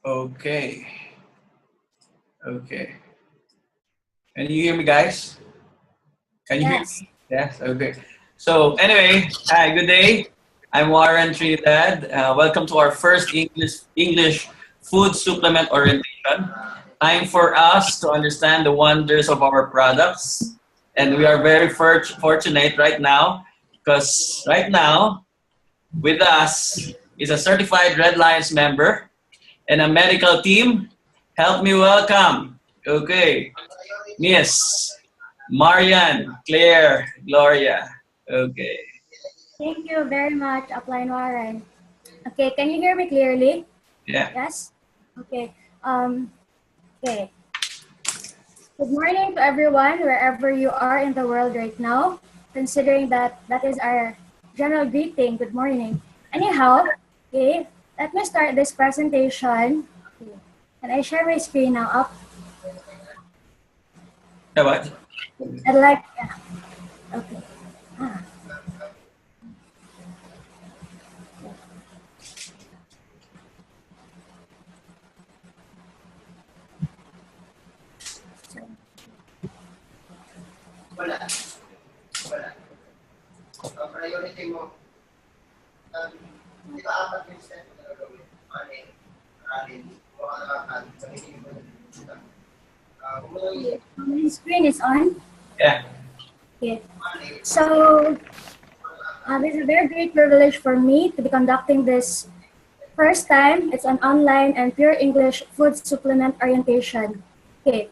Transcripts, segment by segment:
Okay. Okay. Can you hear me, guys? Can you hear Yes. me? Yes. Okay. So anyway, hi. Good day. I'm Warren Trinidad. Welcome to our first English food supplement orientation. Time for us to understand the wonders of our products, and we are very fortunate right now because right now with us is a certified Red Lions member and a medical team. Help me welcome. Okay. Miss Marian, Claire, Gloria. Okay. Thank you very much, Upline Warren. Okay, can you hear me clearly? Yeah. Yes? Okay. Okay. Good morning to everyone, wherever you are in the world right now. Considering that that is our general greeting, good morning. Anyhow, okay, let me start this presentation. Okay. Can I share my screen now up? Yeah, what? I'd like, yeah. Okay. Ah. Ang priority mo, di ba apat yung step na gagawin? Money, aralin, mga nakakal, sabihin mo na. My screen is on. Yeah. Okay. So, this is a very great privilege for me to be conducting this first time. It's an online and pure English food supplement orientation. Okay.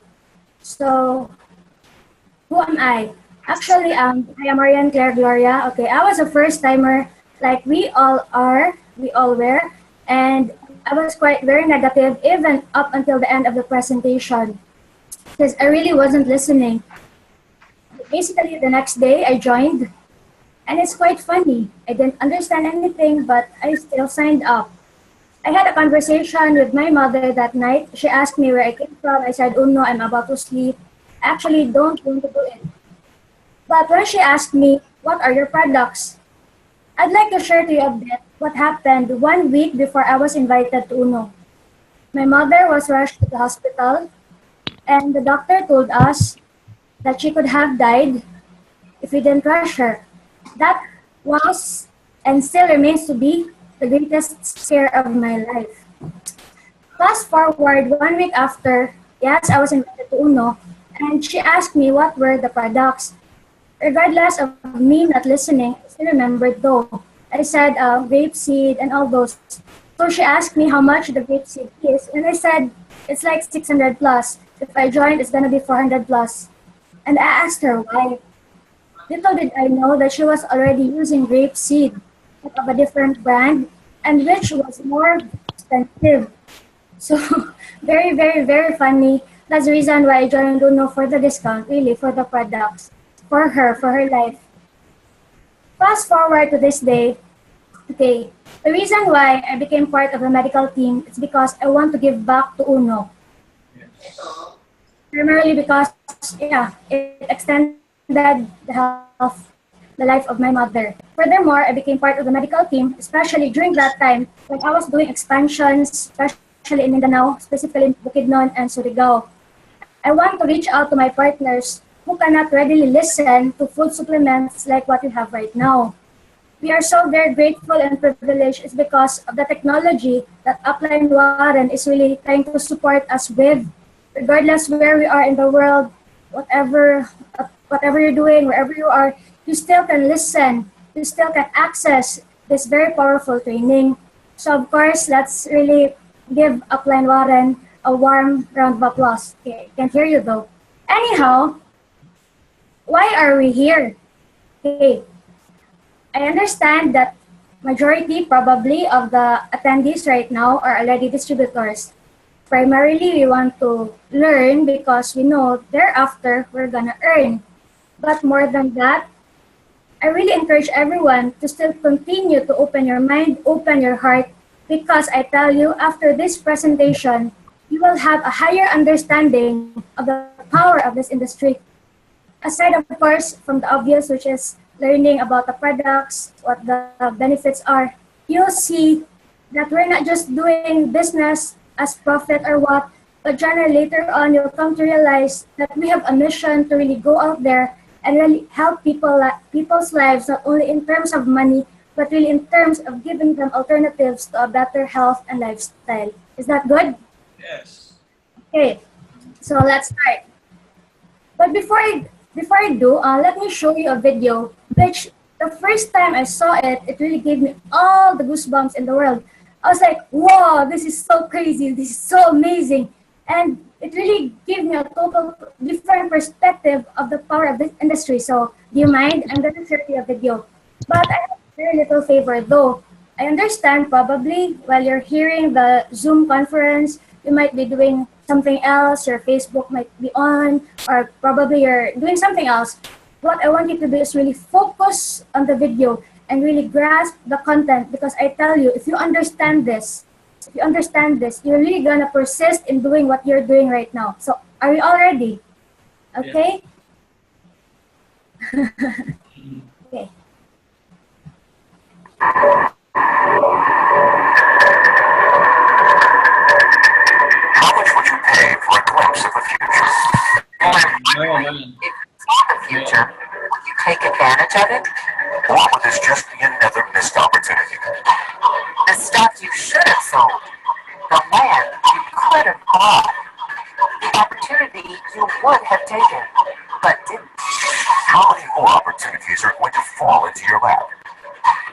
So, who am I? Actually, I am Marian Claire Gloria. Okay, I was a first timer, like we all are, we all were, and I was quite very negative even up until the end of the presentation because I really wasn't listening. Basically, the next day I joined, and it's quite funny. I didn't understand anything, but I still signed up. I had a conversation with my mother that night. She asked me where I came from. I said, oh no, I'm about to sleep. I actually don't want to do it. But when she asked me, what are your products? I'd like to share to you a bit what happened 1 week before I was invited to UNO. My mother was rushed to the hospital, and the doctor told us that she could have died if we didn't rush her. That was and still remains to be the greatest scare of my life. Fast forward 1 week after, yes, I was invited to UNO, and she asked me what were the products. Regardless of me not listening, I still remembered though. I said grapeseed and all those. So she asked me how much the grapeseed is, and I said it's like 600 plus. If I join, it's gonna be 400 plus. And I asked her why. Little did I know that she was already using grapeseed of a different brand, and which was more expensive. So very, very, very funny. That's the reason why I joined Uno for the discount, really, for the products. For her life. Fast forward to this day, okay, the reason why I became part of the medical team is because I want to give back to UNO. Primarily because, yeah, it extended the life of my mother. Furthermore, I became part of the medical team, especially during that time when I was doing expansions, especially in Mindanao, specifically in Bukidnon and Surigao. I want to reach out to my partners who cannot readily listen to food supplements like what we have right now. We are so very grateful and privileged is because of the technology that Upline Warren is really trying to support us with. Regardless where we are in the world, whatever you're doing, wherever you are, you still can listen, you still can access this very powerful training. So of course, let's really give Upline Warren a warm round of applause. Okay, I can't hear you though. Anyhow, why are we here? Okay, I understand that majority probably of the attendees right now are already distributors. Primarily, we want to learn because we know thereafter we're gonna earn. But more than that, I really encourage everyone to still continue to open your mind, open your heart, because I tell you, after this presentation, you will have a higher understanding of the power of this industry. aside of course from the obvious, which is learning about the products, what the benefits are, you'll see that we're not just doing business as profit or what, but generally later on you'll come to realize that we have a mission to really go out there and really help people's lives, not only in terms of money, but really in terms of giving them alternatives to a better health and lifestyle. Is that good? Yes. Okay, so let's start. But before I do, let me show you a video which the first time I saw it, it really gave me all the goosebumps in the world. I was like, "Whoa, this is so crazy! This is so amazing!" And it really gave me a total different perspective of the power of this industry. So, do you mind? I'm gonna share you a video, but I have very little favor though. I understand probably while you're hearing the Zoom conference, you might be doing something else, your Facebook might be on, or probably you're doing something else. What I want you to do is really focus on the video and really grasp the content, because I tell you, if you understand this, you're really gonna persist in doing what you're doing right now. So are you all ready? Okay? Okay. How much would you pay for a glimpse of the future? No, man. If you saw the future, would you take advantage of it? Or would this just be another missed opportunity? The stuff you should have sold. The land you could have bought. The opportunity you would have taken, but didn't. How many more opportunities are going to fall into your lap?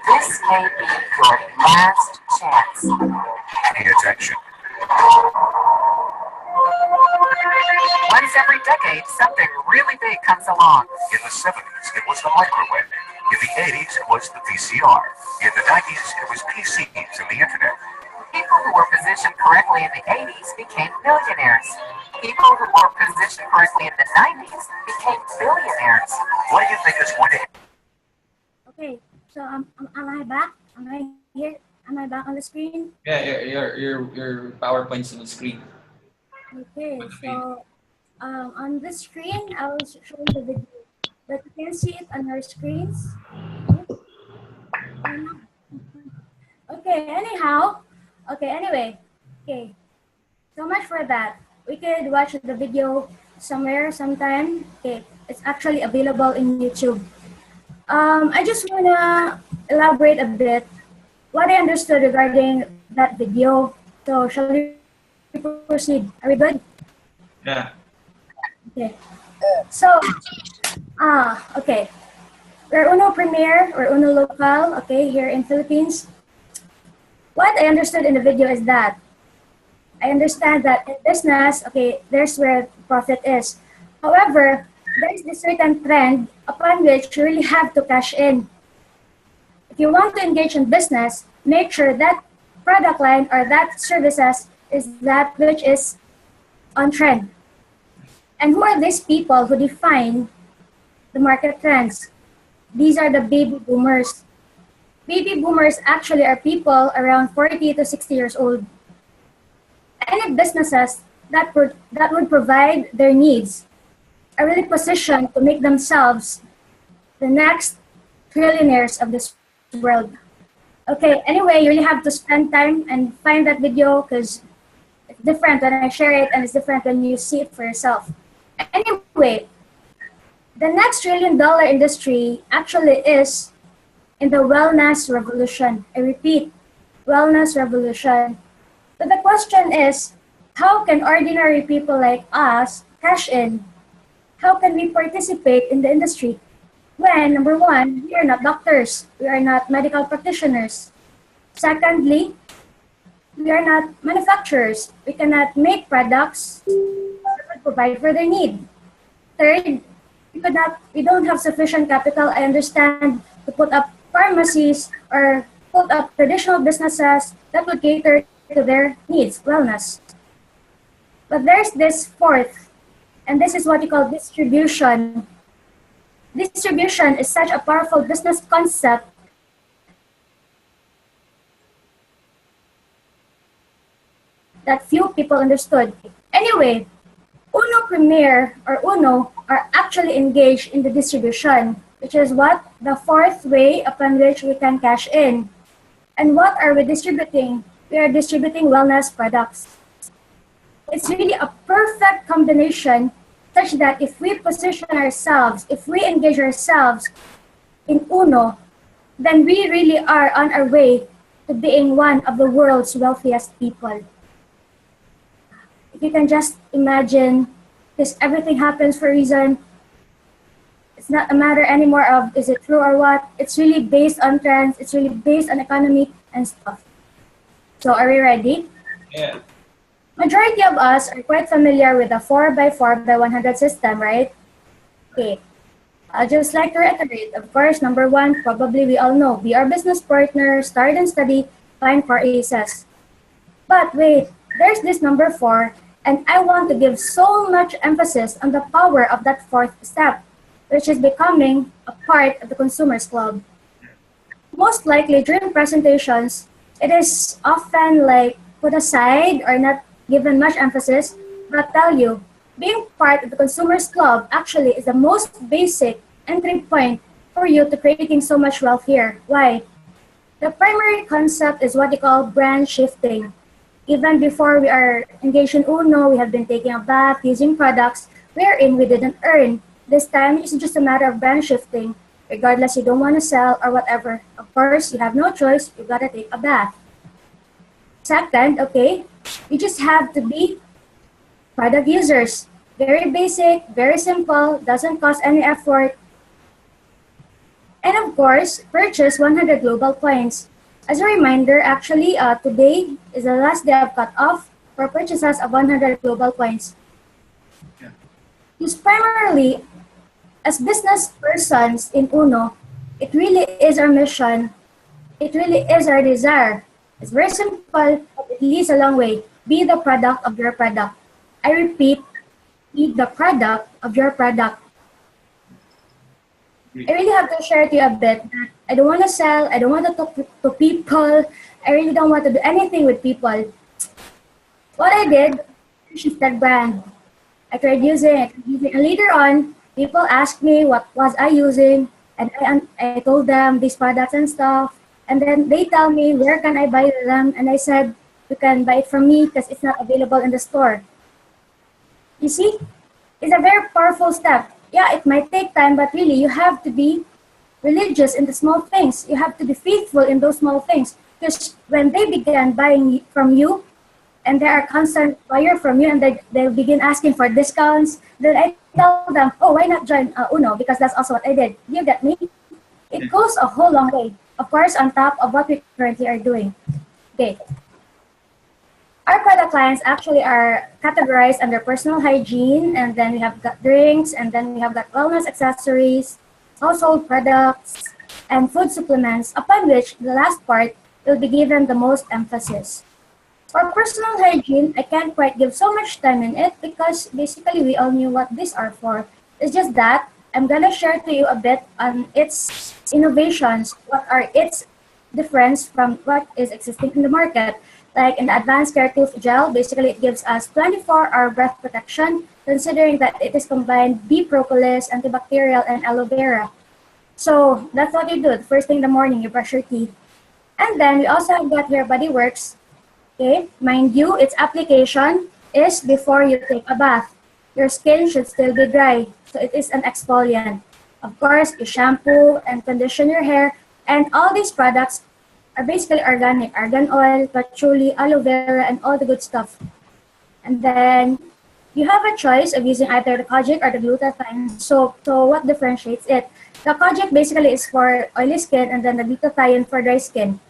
This may be your last chance. Pay attention. Once every decade, something really big comes along. In the 70s, it was the microwave. In the 80s, it was the VCR. In the 90s, it was PCs and the internet. People who were positioned correctly in the 80s became millionaires. People who were positioned correctly in the 90s became billionaires. What do you think is going to happen? Okay, so am I back? Am I here? Am I back on the screen? Yeah, your PowerPoint's on the screen. Okay, With the so on the screen, I will show you the video, but you can see it on your screens. Okay, anyway, okay, so much for that. We could watch the video somewhere, sometime. Okay, it's actually available in YouTube. I just wanna elaborate a bit what I understood regarding that video. So shall we proceed? Are we good? Yeah. Okay. So, okay. We're Uno Premier or Uno Local, okay, here in Philippines. What I understood in the video is that I understand that in business, okay, there's where profit is. However, there's this certain trend upon which you really have to cash in. If you want to engage in business, make sure that product line or that services is that which is on trend. And who are these people who define the market trends? These are the baby boomers. Baby boomers actually are people around 40 to 60 years old. Any businesses that would provide their needs are really positioned to make themselves the next trillionaires of this world. Okay, anyway, you really have to spend time and find that video because it's different when I share it and it's different when you see it for yourself. Anyway, the next $1 trillion industry actually is in the wellness revolution. I repeat, wellness revolution. But the question is, how can ordinary people like us cash in? How can we participate in the industry? When, number one, we are not doctors, we are not medical practitioners. Secondly, we are not manufacturers. We cannot make products that would provide for their need. Third, we don't have sufficient capital, I understand, to put up pharmacies or put up traditional businesses that would cater to their needs, wellness. But there's this fourth, and this is what we call distribution. Distribution is such a powerful business concept that few people understood. Anyway, Uno Premier or Uno are actually engaged in the distribution, which is what the fourth way upon which we can cash in. And what are we distributing? We are distributing wellness products. It's really a perfect combination such that if we position ourselves, if we engage ourselves in UNO, then we really are on our way to being one of the world's wealthiest people. If you can just imagine, because everything happens for a reason, it's not a matter anymore of is it true or what, it's really based on trends, it's really based on economy and stuff. So are we ready? Yeah. Majority of us are quite familiar with the 4x4x100 system, right? Okay. I'd just like to reiterate, of course, number one, probably we all know, be our business partner, start and study, find for aces. But wait, there's this number 4, and I want to give so much emphasis on the power of that fourth step, which is becoming a part of the Consumers Club. Most likely during presentations, it is often like put aside or not given much emphasis, but I'll tell you, being part of the Consumers Club actually is the most basic entry point for you to creating so much wealth here. Why? The primary concept is what they call brand shifting. Even before we are engaged in UNO, we have been taking a bath, using products wherein we didn't earn. This time, it's just a matter of brand shifting. Regardless you don't want to sell or whatever, of course, you have no choice, you gotta take a bath. Second, okay, you just have to be product users. Very basic, very simple, doesn't cost any effort. And of course, purchase 100 global points. As a reminder, actually, today is the last day of cut-off for purchases of 100 global points. Because primarily, as business persons in UNO, it really is our mission. It really is our desire. It's very simple, but it leads a long way. Be the product of your product. I repeat, be the product of your product. I really have to share to you a bit that I don't want to sell, I don't want to talk to people, I really don't want to do anything with people. What I did, I shifted brand. I tried using it, and later on, people asked me what was I using, and I told them these products and stuff, and then they tell me where can I buy them, and I said, you can buy it from me because it's not available in the store. You see, it's a very powerful step. Yeah, it might take time, but really you have to be religious in the small things. You have to be faithful in those small things. Because when they begin buying from you, and they are constant buyer from you, and they'll begin asking for discounts, then I tell them, oh, why not join UNO? Because that's also what I did. You get me? It goes a whole long way. Of course, on top of what we currently are doing. Okay. Our product lines actually are categorized under personal hygiene, and then we have got drinks, and then we have got wellness accessories, household products, and food supplements, upon which the last part will be given the most emphasis. For personal hygiene, I can't quite give so much time in it because basically we all knew what these are for. It's just that I'm gonna share to you a bit on its innovations, what are its difference from what is existing in the market. Like in the Advanced Care Tooth Gel, basically it gives us 24-hour breath protection, considering that it is combined bee propolis, antibacterial, and aloe vera. So that's what you do. The first thing in the morning, you brush your teeth. And then we also have got here Body Works. Okay, mind you, its application is before you take a bath. Your skin should still be dry, so it is an exfoliant. Of course, you shampoo and condition your hair, and all these products are basically organic, argan oil, patchouli, aloe vera, and all the good stuff. And then you have a choice of using either the kojic or the glutathione soap. So what differentiates it? The kojic basically is for oily skin, and then the glutathione for dry skin.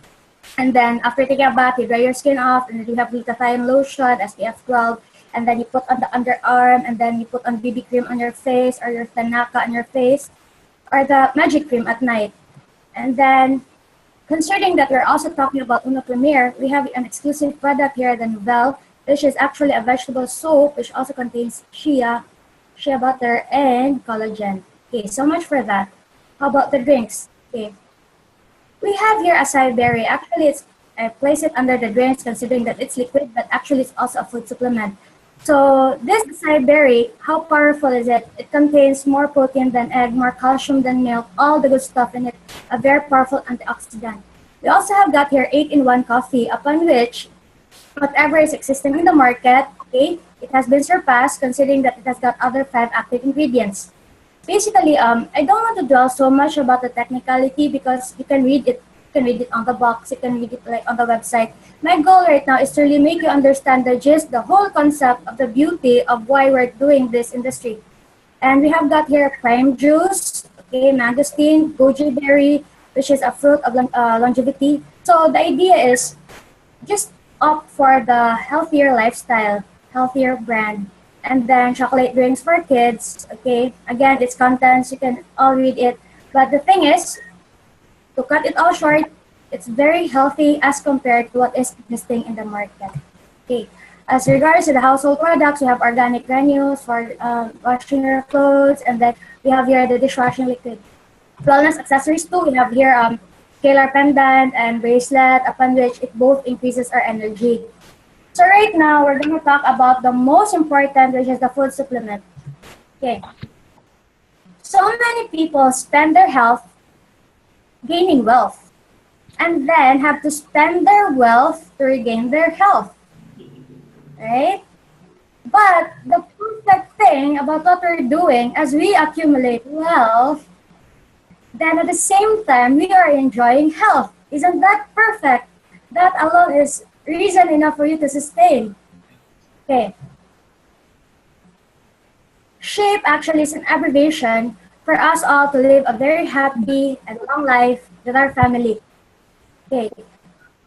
And then after taking a bath, you dry your skin off, and then you have glutathione lotion, SPF 12, and then you put on the underarm, and then you put on BB cream on your face, or your Tanaka on your face, or the magic cream at night. And then, considering that we're also talking about Uno Premier, we have an exclusive product here, the Nouvelle, which is actually a vegetable soap, which also contains shea butter, and collagen. Okay, so much for that. How about the drinks? Okay. We have here acai berry. Actually, I place it under the drinks considering that it's liquid, but actually it's also a food supplement. So this acai berry, how powerful is it? It contains more protein than egg, more calcium than milk, all the good stuff in it, a very powerful antioxidant. We also have got here 8-in-1 coffee, upon which whatever is existing in the market, okay, it has been surpassed considering that it has got other 5 active ingredients. Basically, I don't want to dwell so much about the technicality because you can read it. You can read it on the box. You can read it like on the website. My goal right now is to really make you understand the gist, the whole concept of the beauty of why we're doing this industry. And we have got here prime juice, okay, mangosteen, goji berry, which is a fruit of longevity. So the idea is just opt for the healthier lifestyle, healthier brand. And then chocolate drinks for kids, okay? Again, it's contents, you can all read it. But the thing is, to cut it all short, it's very healthy as compared to what is existing in the market. Okay. As regards to the household products, we have organic granules for washing your clothes, and then we have here the dishwashing liquid. Wellness accessories too, we have here scalar pendant and bracelet, upon which it both increases our energy. So right now, we're going to talk about the most important, which is the food supplement. Okay. So many people spend their health gaining wealth and then have to spend their wealth to regain their health. Right? But the perfect thing about what we're doing as we accumulate wealth, then at the same time, we are enjoying health. Isn't that perfect? That alone is reason enough for you to sustain. Okay. SHAPE actually is an abbreviation for us all to live a very happy and long life with our family. Okay.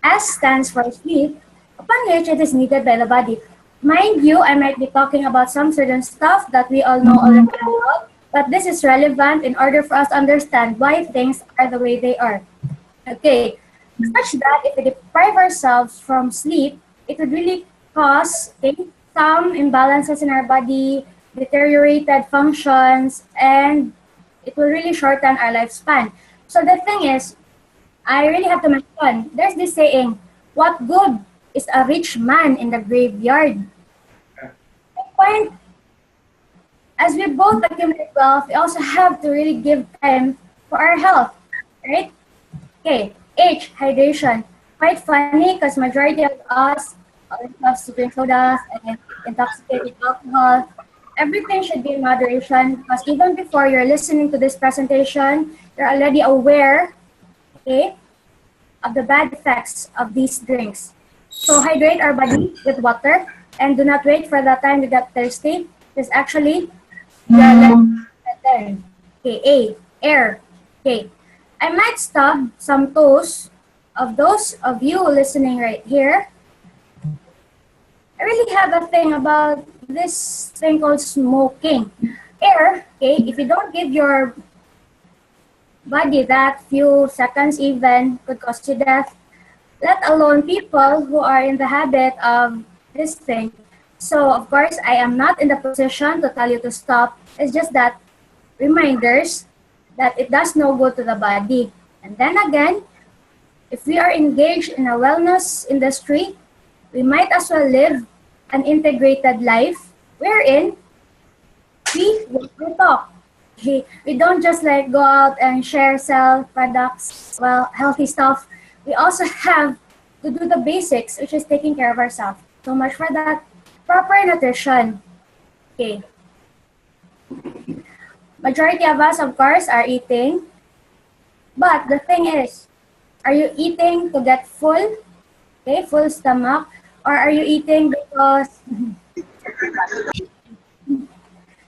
S stands for sleep, upon which it is needed by the body. Mind you, I might be talking about some certain stuff that we all know already about, but this is relevant in order for us to understand why things are the way they are. Okay. Such that if we deprive ourselves from sleep, it would really cause some imbalances in our body, deteriorated functions, and it will really shorten our lifespan. So the thing is, I really have to mention, there's this saying, what good is a rich man in the graveyard? My point, as we both accumulate wealth, we also have to really give time for our health, right? Okay. H, hydration. Quite funny because majority of us love to drink sodas and intoxicating alcohol. Everything should be in moderation because even before you're listening to this presentation, you're already aware, okay, of the bad effects of these drinks. So hydrate our body with water and do not wait for the time you get thirsty. Because actually, you're better. Okay, A, air. Okay. I might stub some toes of those of you listening right here. I really have a thing about this thing called smoking. Air, okay, if you don't give your body that few seconds even, could cause you death, let alone people who are in the habit of this thing. So, of course, I am not in the position to tell you to stop. It's just that reminders that it does no good to the body. And then again, if we are engaged in a wellness industry, we might as well live an integrated life wherein we talk. We don't just like go out and share, sell products, well, healthy stuff. We also have to do the basics, which is taking care of ourselves. So much for that. Proper nutrition. Okay. Majority of us, of course, are eating. But the thing is, are you eating to get full, okay, full stomach, or are you eating because...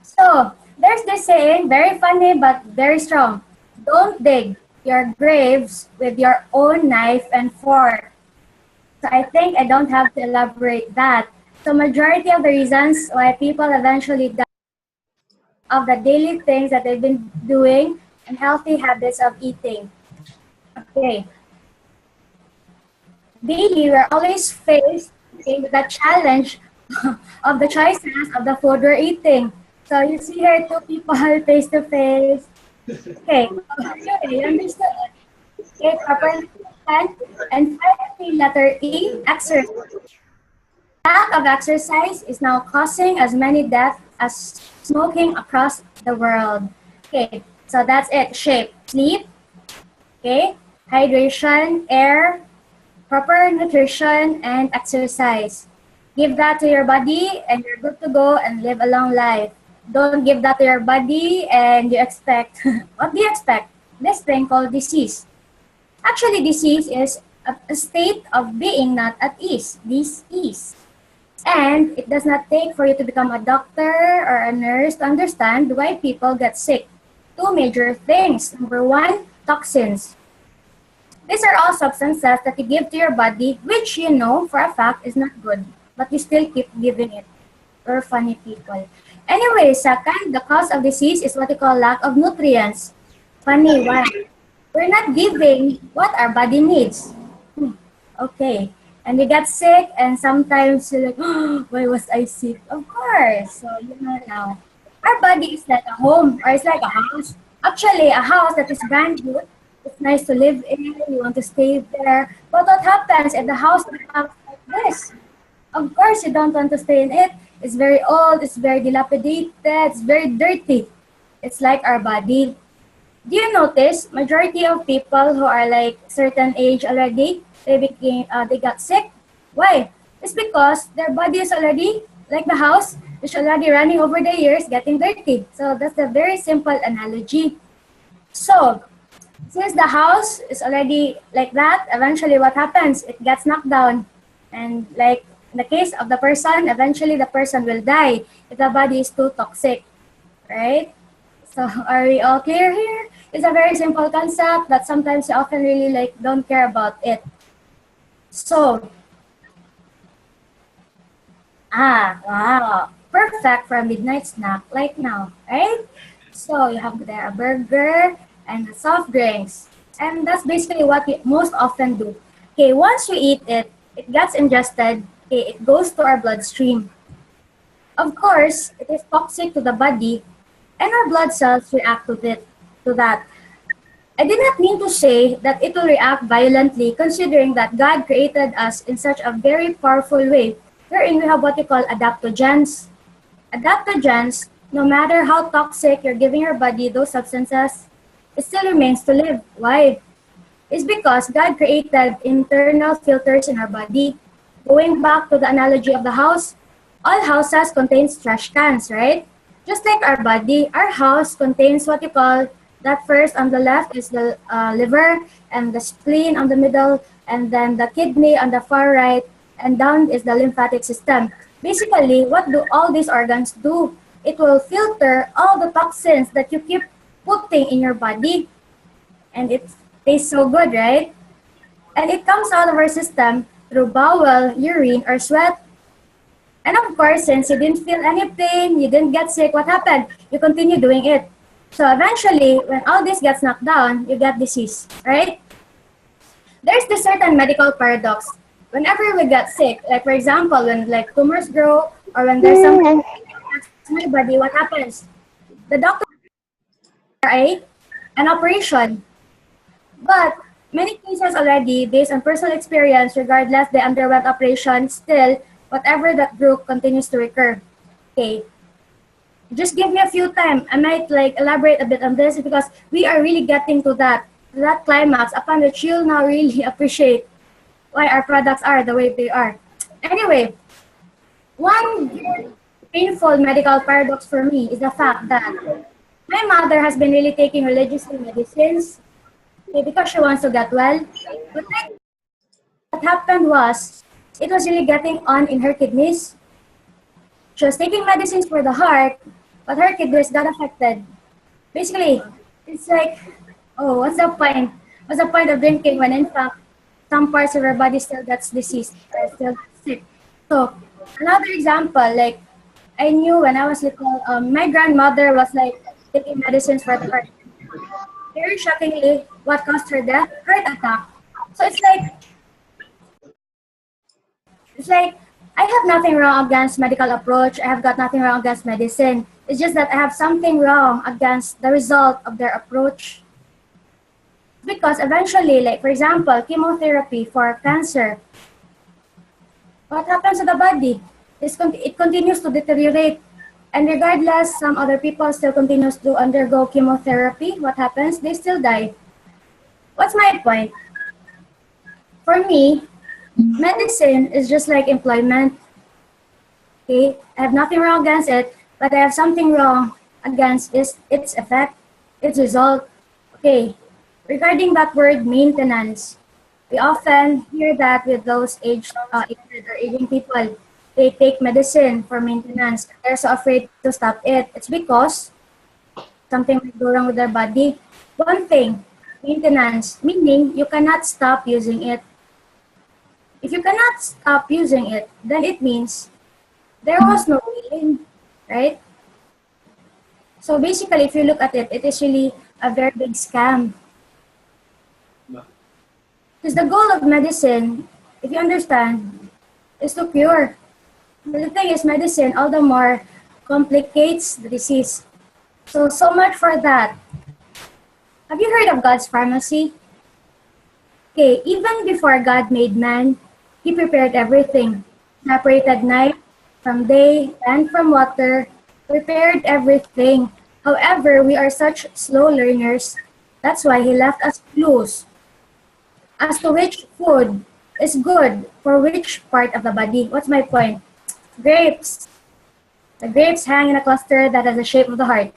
So, there's this saying, very funny but very strong. Don't dig your graves with your own knife and fork. So I think I don't have to elaborate that. So majority of the reasons why people eventually die of the daily things that they've been doing and healthy habits of eating. Okay. Daily, we're always faced with the challenge of the choices of the food we're eating. So you see here two people face to face. Okay, you understood. Okay, proper nutrition. And finally, letter E, exercise. Lack of exercise is now causing as many deaths as smoking across the world. Okay, so that's it. Shape, sleep, okay, hydration, air, proper nutrition, and exercise. Give that to your body and you're good to go and live a long life. Don't give that to your body and you expect, what do you expect? This thing called disease. Actually, disease is a state of being not at ease. Disease. And it does not take for you to become a doctor or a nurse to understand why people get sick. Two major things. Number one, toxins. These are all substances that you give to your body, which you know for a fact is not good, but you still keep giving it. We're funny people. Anyway, second, the cause of disease is what you call lack of nutrients. Funny, why? We're not giving what our body needs. Okay. And we get sick, and sometimes you're like, oh, why was I sick? Of course. So, you know now. Our body is like a home, or it's like a house. Actually, a house that is brand new. It's nice to live in, you want to stay there. But what happens if the house becomes like this? Of course, you don't want to stay in it. It's very old, it's very dilapidated, it's very dirty. It's like our body. Do you notice majority of people who are like certain age already, they got sick? Why? It's because their body is already like the house, it's already running over the years, getting dirty. So that's a very simple analogy. So since the house is already like that, eventually what happens? It gets knocked down. And like in the case of the person, eventually the person will die if the body is too toxic, right? So are we all clear here? It's a very simple concept that sometimes you often really like don't care about it. So, wow, perfect for a midnight snack like now, right? So you have there a burger and the soft drinks. And that's basically what you most often do. Okay, once you eat it, it gets ingested, okay, it goes to our bloodstream. Of course, it is toxic to the body, and our blood cells react to that. I did not mean to say that it will react violently, considering that God created us in such a very powerful way, wherein we have what we call adaptogens. Adaptogens, no matter how toxic you're giving your body those substances, it still remains to live. Why? It's because God created internal filters in our body. Going back to the analogy of the house, all houses contain trash cans, right? Just like our body, our house contains what you call, that first on the left is the liver, and the spleen on the middle, and then the kidney on the far right, and down is the lymphatic system. Basically, what do all these organs do? It will filter all the toxins that you keep putting in your body. And it tastes so good, right? And it comes out of our system through bowel, urine, or sweat. And of course, since you didn't feel any pain, you didn't get sick, what happened? You continue doing it. So eventually, when all this gets knocked down, you get disease, right? There's this certain medical paradox. Whenever we get sick, like for example, when like tumors grow or when there's something in my body, what happens? The doctor an operation. But many cases already, based on personal experience, regardless they underwent operation, still, whatever that grew continues to recur. Okay. Just give me a few time. I might like elaborate a bit on this because we are really getting to that climax upon which you'll now really appreciate why our products are the way they are. Anyway, one painful medical paradox for me is the fact that my mother has been really taking religiously medicines because she wants to get well. But what happened was, it was really getting on in her kidneys. She was taking medicines for the heart, but her kidneys got affected. Basically, it's like, oh, what's the point? What's the point of drinking when in fact some parts of her body still gets diseased or still gets sick? So another example, like I knew when I was little, my grandmother was like taking medicines for the heart. Very shockingly, what caused her death? Heart attack. So it's like I have nothing wrong against medical approach. I have got nothing wrong against medicine. It's just that I have something wrong against the result of their approach. Because eventually, like for example, chemotherapy for cancer, what happens to the body? It continues to deteriorate. And regardless, some other people still continues to undergo chemotherapy. What happens? They still die. What's my point? For me, medicine is just like employment. Okay, I have nothing wrong against it, but I have something wrong against its effect, its result. Okay, regarding that word maintenance, we often hear that with those aged or aging people. They take medicine for maintenance. They're so afraid to stop it. It's because something will go wrong with their body. One thing, maintenance, meaning you cannot stop using it. If you cannot stop using it, then it means there was no healing, right? So basically, if you look at it, it is really a very big scam. Because the goal of medicine, if you understand, is to cure. But the thing is, medicine all the more complicates the disease. So much for that. Have you heard of God's pharmacy? Okay, even before God made man, He prepared everything. Separated night from day and from water, prepared everything. However, we are such slow learners. That's why He left us clues as to which food is good for which part of the body. What's my point? Grapes. The grapes hang in a cluster that has the shape of the heart.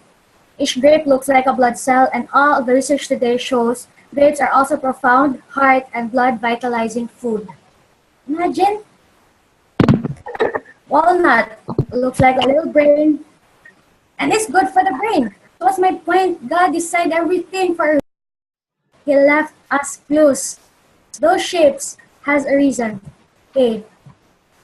Each grape looks like a blood cell, and all of the research today shows grapes are also profound heart and blood vitalizing food. Imagine. Walnut looks like a little brain, and it's good for the brain. So what's my point? God designed everything for us. He left us clues. Those shapes has a reason. Okay.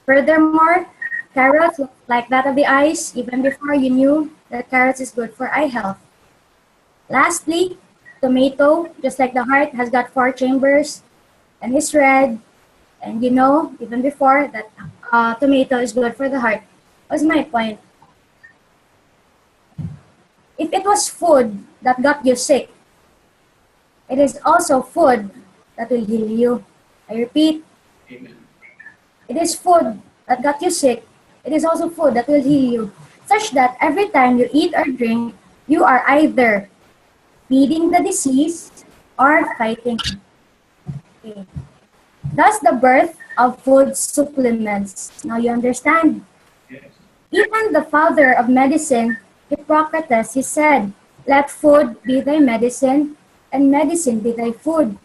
Furthermore, carrots look like that of the eyes, even before you knew that carrots is good for eye health. Lastly, tomato, just like the heart, has got 4 chambers, and it's red. And you know, even before, that tomato is good for the heart. What's my point? If it was food that got you sick, it is also food that will heal you. I repeat, Amen. it is food that got you sick. It is also food that will heal you. Such that every time you eat or drink, you are either feeding the disease or fighting it. Okay. Thus the birth of food supplements. Now you understand? Yes. Even the father of medicine, Hippocrates, he said, "Let food be thy medicine, and medicine be thy food."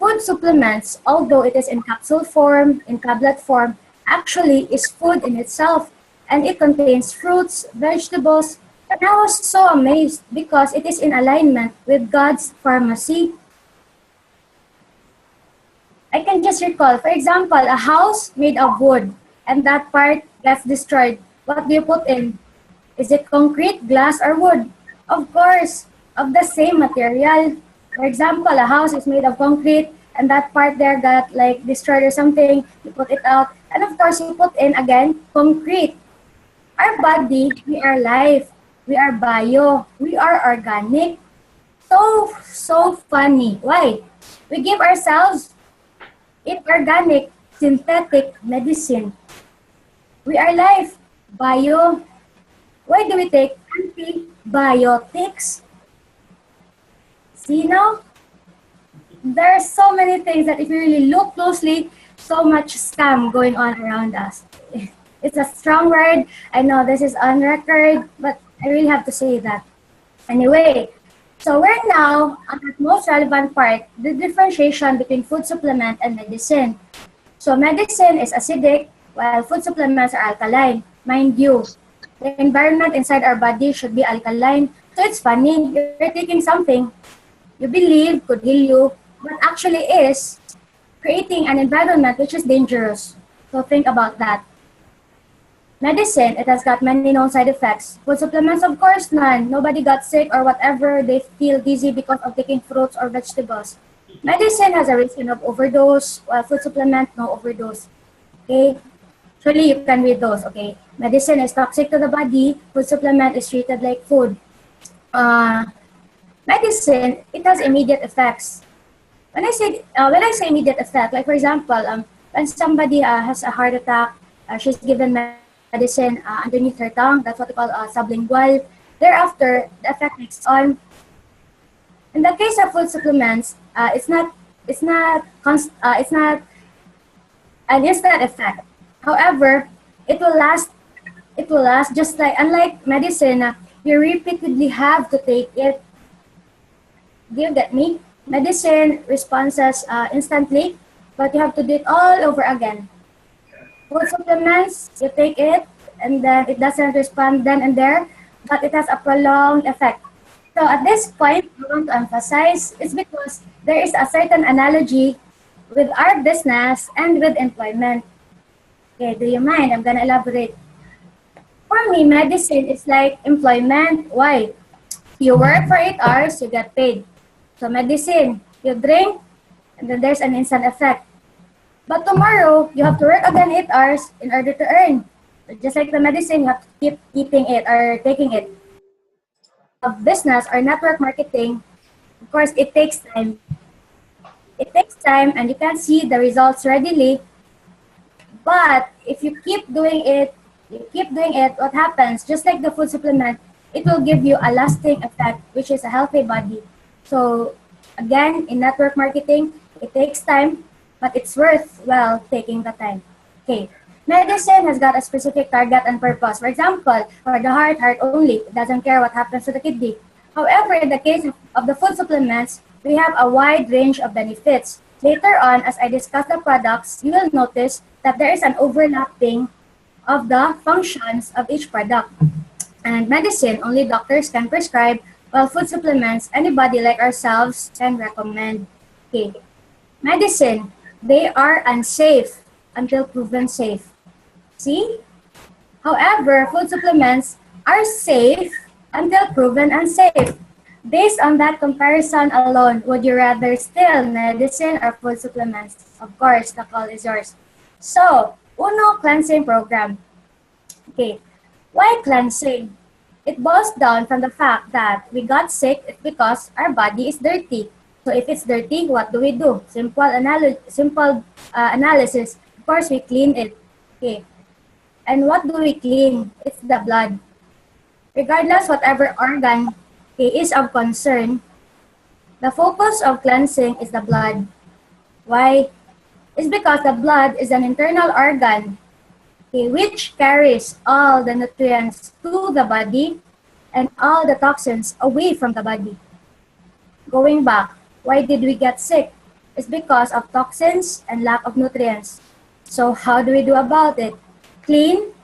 Food supplements, although it is in capsule form, in tablet form, actually is food in itself, and it contains fruits, vegetables, and I was so amazed because it is in alignment with God's pharmacy. I can just recall, for example, a house made of wood, and that part gets destroyed. What do you put in? Is it concrete, glass, or wood? Of course, of the same material. For example, a house is made of concrete, and that part there got like destroyed or something. You put it out, and of course, you put in again concrete. Our body, we are life. We are bio. We are organic. So funny. Why? We give ourselves inorganic, synthetic medicine. We are life. Bio. Why do we take antibiotics? See now? There are so many things that if you really look closely, so much scam going on around us. It's a strong word. I know this is on record, but I really have to say that. Anyway, so we're now at the most relevant part, the differentiation between food supplement and medicine. So medicine is acidic, while food supplements are alkaline. Mind you, the environment inside our body should be alkaline. So it's funny, you're taking something you believe could heal you, but actually is creating an environment which is dangerous. So think about that. Medicine, it has got many known side effects. Food supplements, of course, none. Nobody got sick or whatever. They feel dizzy because of taking fruits or vegetables. Medicine has a risk of overdose, while food supplement, no overdose. Okay? Surely you can read those, okay? Medicine is toxic to the body. Food supplement is treated like food. Medicine, it has immediate effects. When I say immediate effect, like for example, when somebody has a heart attack, she's given medicine underneath her tongue. That's what we call sublingual. Thereafter, the effect takes on. In the case of food supplements, it's not an instant effect. However, it will last. It will last just like unlike medicine. You repeatedly have to take it. Do you get me? Medicine responses instantly, but you have to do it all over again. Food supplements, you take it, and then it doesn't respond then and there, but it has a prolonged effect. So at this point, I want to emphasize it's because there is a certain analogy with our business and with employment. Okay, do you mind? I'm gonna elaborate. For me, medicine is like employment. Why? You work for 8 hours, you get paid. So medicine, you drink, and then there's an instant effect. But tomorrow, you have to work again 8 hours in order to earn. So just like the medicine, you have to keep eating it or taking it. Of business or network marketing, of course, it takes time. It takes time and you can't see the results readily. But if you keep doing it, what happens? Just like the food supplement, it will give you a lasting effect, which is a healthy body. So again, in network marketing, it takes time, but it's worthwhile taking the time. Okay. Medicine has got a specific target and purpose. For example, for the heart only. It doesn't care what happens to the kidney. However, in the case of the food supplements, we have a wide range of benefits. Later on, as I discuss the products, you will notice that there is an overlapping of the functions of each product. And medicine, only doctors can prescribe, while food supplements, anybody like ourselves can recommend. Okay. Medicine, they are unsafe until proven safe. See? However, food supplements are safe until proven unsafe. Based on that comparison alone, would you rather still medicine or food supplements? Of course, the call is yours. So, Uno cleansing program. Okay, why cleansing? It boils down from the fact that we got sick because our body is dirty. So if it's dirty, what do we do? Simple analysis. Of course, we clean it. Okay. And what do we clean? It's the blood. Regardless whatever organ is of concern, the focus of cleansing is the blood. Why? It's because the blood is an internal organ which carries all the nutrients to the body and all the toxins away from the body. Going back, why did we get sick? It's because of toxins and lack of nutrients. So how do we do about it? Clean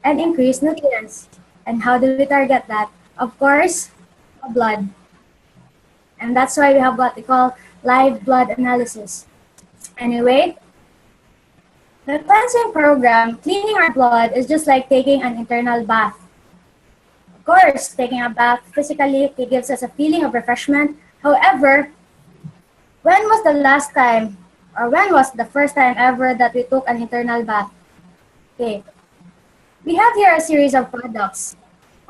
and increase nutrients. And how do we target that? Of course, blood. And that's why we have what we call live blood analysis. Anyway, the cleansing program, cleaning our blood, is just like taking an internal bath. Of course, taking a bath physically, it gives us a feeling of refreshment. However, when was the last time, or when was the first time ever that we took an internal bath? Okay. We have here a series of products.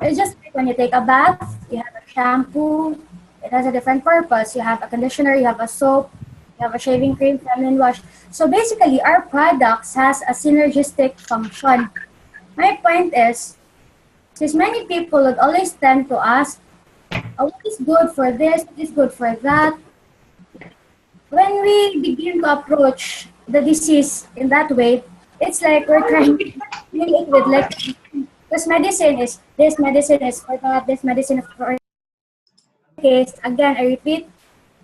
It's just like when you take a bath, you have a shampoo, it has a different purpose. You have a conditioner, you have a soap, you have a shaving cream, feminine wash. So basically, our products has a synergistic function. My point is, since many people would always tend to ask, oh, what is good for this, what is good for that? When we begin to approach the disease in that way, it's like we're trying to deal it with like, this medicine is this, medicine is for that, this medicine is for case. Again, I repeat,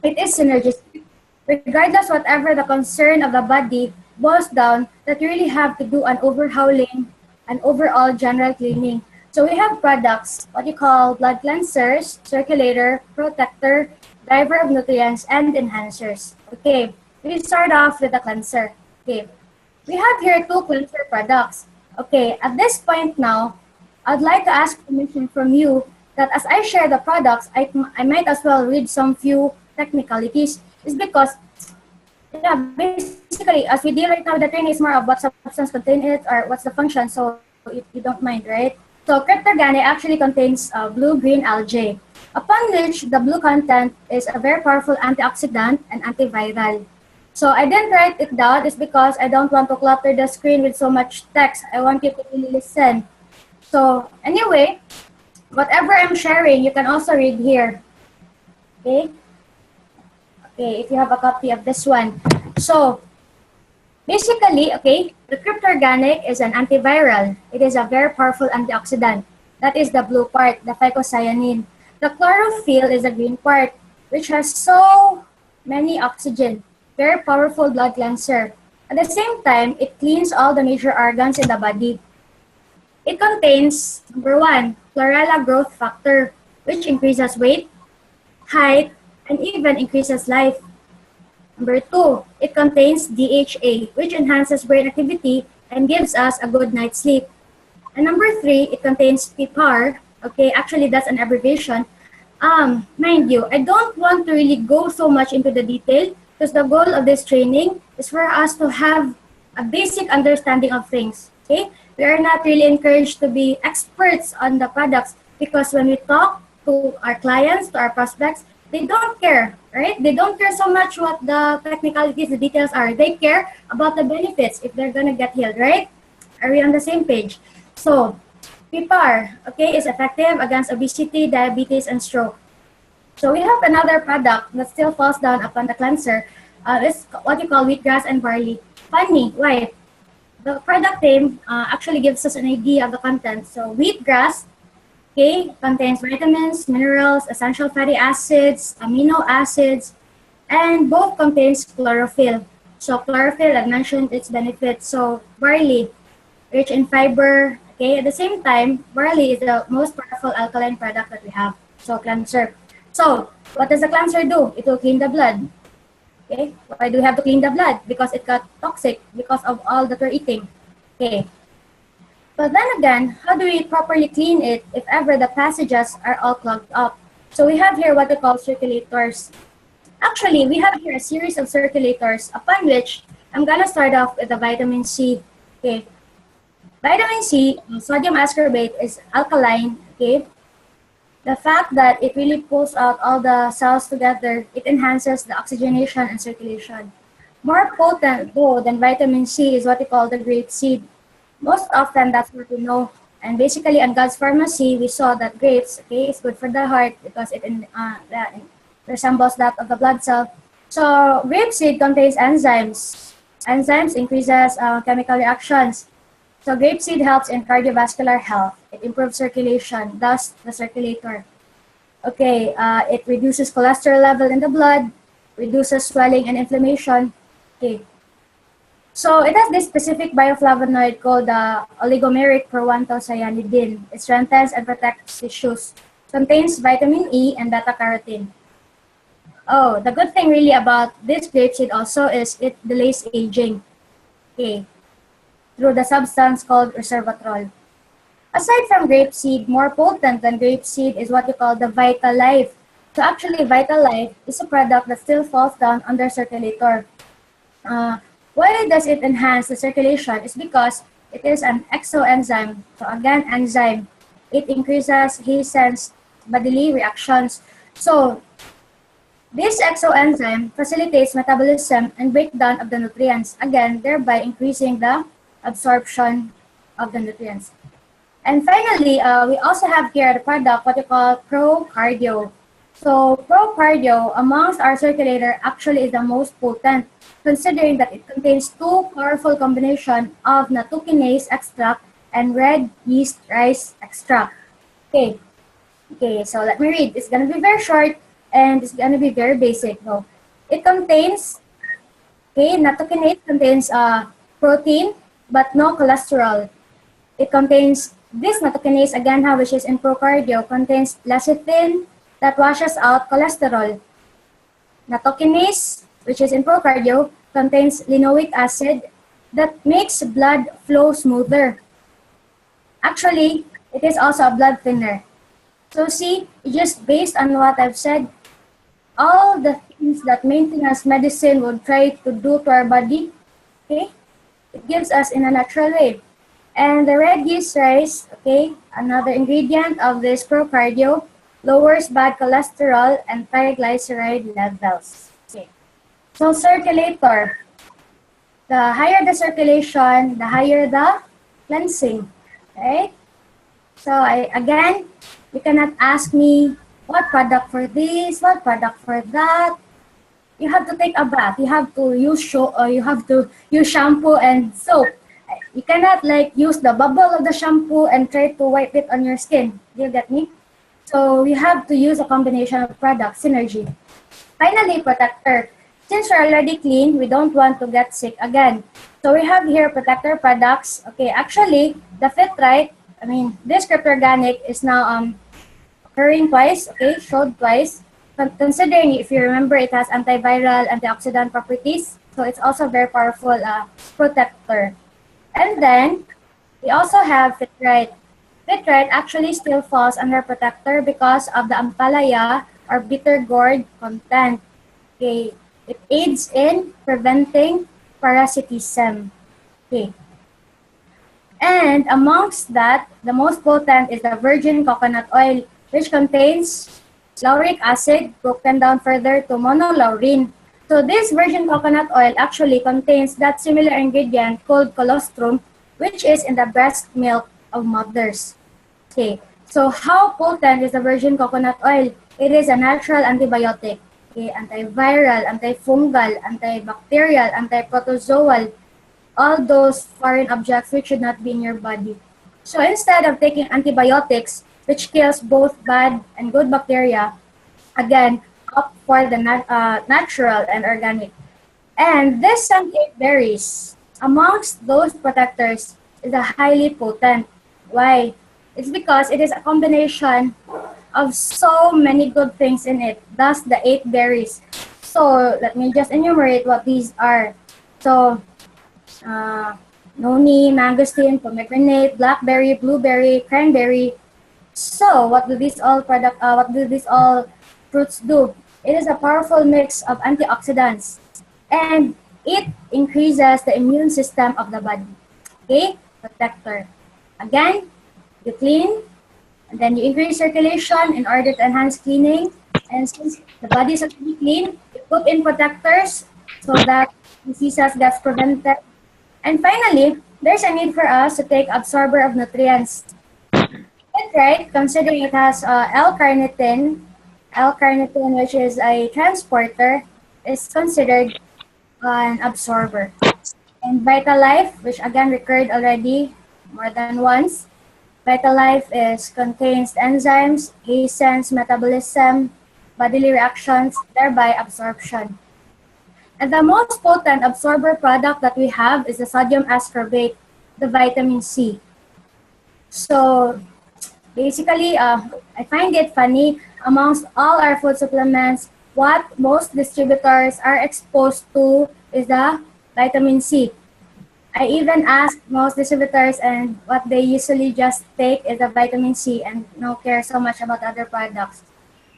it is synergistic. Regardless whatever the concern of the body, boils down that you really have to do an overhauling, an overall general cleaning. So we have products, what you call blood cleansers, circulator, protector, driver of nutrients, and enhancers. Okay, we start off with the cleanser. Okay, we have here 2 cleanser products. Okay, at this point now, I'd like to ask permission from you that as I share the products, I might as well read some few technicalities. It's because, yeah, basically, as we deal right now, the training is more of what substance contain it or what's the function, so you don't mind, right? So cryptogane actually contains blue-green algae, upon which the blue content is a very powerful antioxidant and antiviral. So I didn't write it down. It's because I don't want to clutter the screen with so much text. I want you to really listen. So anyway, whatever I'm sharing, you can also read here. Okay? Okay, if you have a copy of this one. So basically, okay, the cryptorganic is an antiviral. It is a very powerful antioxidant. That is the blue part, the phycocyanin. The chlorophyll is the green part, which has so many oxygen. Very powerful blood cleanser. At the same time, it cleans all the major organs in the body. It contains, number one, chlorella growth factor, which increases weight, height, and even increases life. Number two, it contains DHA, which enhances brain activity and gives us a good night's sleep. And number three, it contains PPAR. Okay, actually that's an abbreviation. Mind you, I don't want to really go so much into the detail because the goal of this training is for us to have a basic understanding of things. Okay, we are not really encouraged to be experts on the products because when we talk to our clients, to our prospects, they don't care, right? They don't care so much what the technicalities, the details are. They care about the benefits if they're gonna get healed, right? Are we on the same page? So, PPAR, okay, is effective against obesity, diabetes, and stroke. So we have another product that still falls down upon the cleanser. It's what you call wheatgrass and barley. Funny, why? The product name actually gives us an idea of the content. So wheatgrass, okay, contains vitamins, minerals, essential fatty acids, amino acids, and both contains chlorophyll. So chlorophyll, I mentioned its benefits. So barley, rich in fiber. Okay, at the same time, barley is the most powerful alkaline product that we have. So cleanser. So what does the cleanser do? It will clean the blood. Okay, why do we have to clean the blood? Because it got toxic because of all that we're eating. Okay. But then again, how do we properly clean it if ever the passages are all clogged up? So we have here what we call circulators. Actually, we have here a series of circulators upon which I'm gonna start off with the vitamin C. Okay. Vitamin C, sodium ascorbate, is alkaline. Okay. The fact that it really pulls out all the cells together, it enhances the oxygenation and circulation. More potent though than vitamin C is what we call the grape seed. Most often, that's what we know. And basically, on God's Pharmacy, we saw that grapes, okay, is good for the heart because it resembles that of the blood cell. So, grapeseed contains enzymes. Enzymes increases chemical reactions. So, grapeseed helps in cardiovascular health. It improves circulation, thus the circulator. Okay, it reduces cholesterol level in the blood, reduces swelling and inflammation. Okay. So it has this specific bioflavonoid called the oligomeric proanthocyanidin. It strengthens and protects tissues. Contains vitamin E and beta-carotene. Oh, the good thing really about this grapeseed also is it delays aging. Okay. Through the substance called resveratrol. Aside from grapeseed, more potent than grapeseed is what you call the Vitalife. So actually, Vitalife is a product that still falls down under circulator. Why does it enhance the circulation? It's because it is an exoenzyme. So again, enzyme. It increases, hastens bodily reactions. So this exoenzyme facilitates metabolism and breakdown of the nutrients. Again, thereby increasing the absorption of the nutrients. And finally, we also have here the product, what you call ProCardio. So ProCardio, amongst our circulator, actually is the most potent, considering that it contains two powerful combinations of nattokinase extract and red yeast rice extract. Okay, so let me read. It's going to be very short and it's going to be very basic. So it contains, nattokinase contains protein but no cholesterol. It contains, this nattokinase again, which is in ProCardio, contains lecithin that washes out cholesterol. Nattokinase, which is in ProCardio, contains linoleic acid that makes blood flow smoother. Actually, it is also a blood thinner. So see, just based on what I've said, all the things that maintenance medicine would try to do to our body, okay, it gives us in a natural way. And the red yeast rice, okay, another ingredient of this ProCardio, lowers bad cholesterol and triglyceride levels. Okay. So circulator, the higher the circulation, the higher the cleansing, right? So again, you cannot ask me what product for this, what product for that. You have to take a bath. You have to use shampoo and soap. You cannot like use the bubble of the shampoo and try to wipe it on your skin. Do you get me? So you have to use a combination of products, synergy. Finally, protector. Since we're already clean, we don't want to get sick again. So we have here protector products. Okay, actually, the this cryptorganic is now occurring twice, okay, showed twice. Considering, if you remember, it has antiviral, antioxidant properties, so it's also very powerful protector. And then, we also have Fitrite. Fitrite actually still falls under protector because of the ampalaya or bitter gourd content. Okay, it aids in preventing parasitism. Okay. And amongst that, the most potent is the virgin coconut oil, which contains lauric acid broken down further to monolaurine. So this virgin coconut oil actually contains that similar ingredient called colostrum, which is in the breast milk of mothers. Okay, so how potent is the virgin coconut oil? It is a natural antibiotic, okay, antiviral, antifungal, antibacterial, antiprotozoal, all those foreign objects which should not be in your body. So instead of taking antibiotics, which kills both bad and good bacteria, again, opt for the natural and organic. And this some 8 berries, amongst those protectors, is a highly potent. Why? It's because it is a combination of so many good things in it, thus the 8 berries. So let me just enumerate what these are. So, noni, mangosteen, pomegranate, blackberry, blueberry, cranberry. So, what do these all fruits do? It is a powerful mix of antioxidants, and it increases the immune system of the body. Okay, protector. Again, you clean, and then you increase circulation in order to enhance cleaning. And since the body is already clean, you put in protectors so that diseases gets prevented. And finally, there's a need for us to take absorber of nutrients. Right, considering it has L-carnitine, which is a transporter, is considered an absorber. And Vitalife, which again recurred already more than once, Vitalife contains enzymes, hastens metabolism, bodily reactions, thereby absorption. And the most potent absorber product that we have is the sodium ascorbate, the vitamin C. So basically, I find it funny, amongst all our food supplements, what most distributors are exposed to is the vitamin C. I even asked most distributors, and what they usually just take is the vitamin C and don't care so much about other products.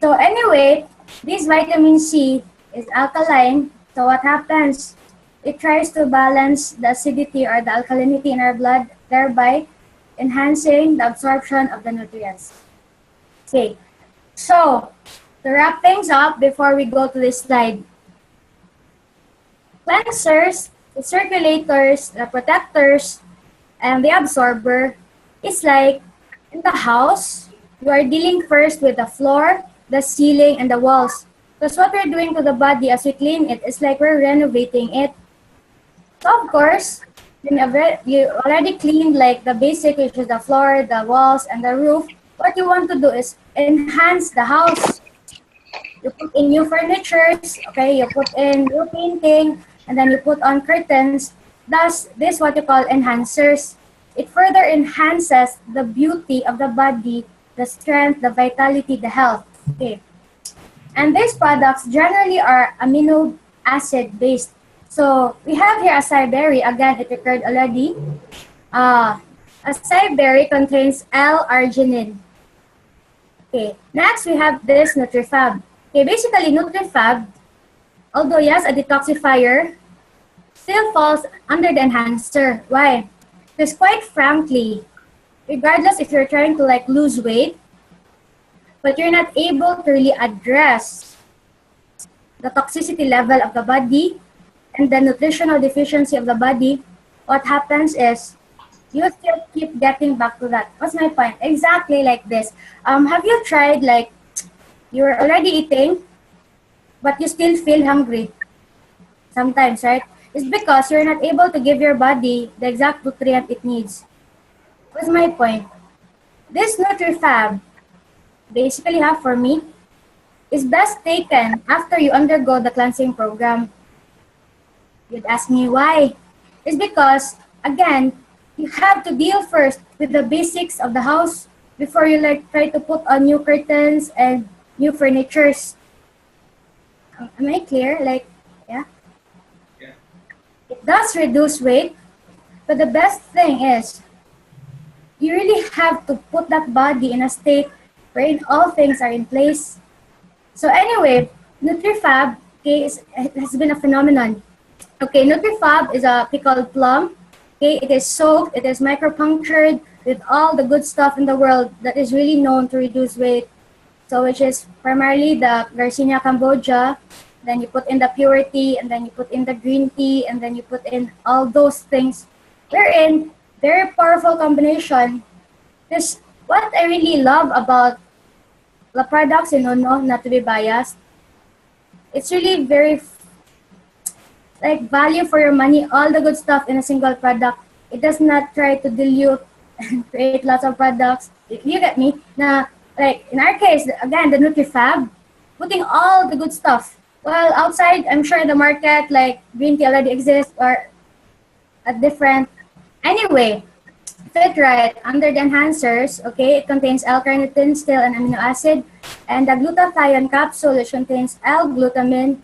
So anyway, this vitamin C is alkaline. So what happens? It tries to balance the acidity or the alkalinity in our blood, thereby enhancing the absorption of the nutrients. Okay, so to wrap things up before we go to this slide, cleansers, the circulators, the protectors, and the absorber is like in the house, you are dealing first with the floor, the ceiling, and the walls. Because what we're doing to the body as we clean it is like we're renovating it. So of course, you already cleaned like the basic, which is the floor, the walls, and the roof. What you want to do is enhance the house. You put in new furnitures, okay, you put in new painting, and then you put on curtains. Thus, this is what you call enhancers. It further enhances the beauty of the body, the strength, the vitality, the health. Okay. And these products generally are amino acid based. So we have here acai berry. Again, it occurred already. Acai berry contains L-arginine. Okay. Next, we have this NutriFab. Okay, basically NutriFab, although yes, a detoxifier, still falls under the enhancer. Why? Because quite frankly, regardless if you're trying to like lose weight, but you're not able to really address the toxicity level of the body and the nutritional deficiency of the body, what happens is you still keep getting back to that. What's my point? Exactly like this. Have you tried like you're already eating, but you still feel hungry sometimes, right? It's because you're not able to give your body the exact nutrient it needs. What's my point? This NutriFab, basically have for me, is best taken after you undergo the cleansing program. You'd ask me why. It's because, again, you have to deal first with the basics of the house before you like try to put on new curtains and new furnitures. Am I clear? Like, yeah? Yeah. It does reduce weight, but the best thing is you really have to put that body in a state wherein all things are in place. So anyway, NutriFab, okay, has been a phenomenon. Okay, NutriFab is a pickled plum. Okay, it is soaked, it is micropunctured with all the good stuff in the world that is really known to reduce weight. So which is primarily the Garcinia cambogia, then you put in the purity, and then you put in the green tea, and then you put in all those things. Wherein, very powerful combination. This what I really love about the products in Uno, not to be biased. It's really very like value for your money, all the good stuff in a single product. It does not try to dilute and create lots of products. You get me? Na, like in our case, again, the NutriFab, putting all the good stuff. Well, outside, I'm sure the market, like green tea already exists or a different. Anyway, fit right under the enhancers, okay, it contains L-carnitine, still an amino acid, and the glutathione capsule, which contains L-glutamine,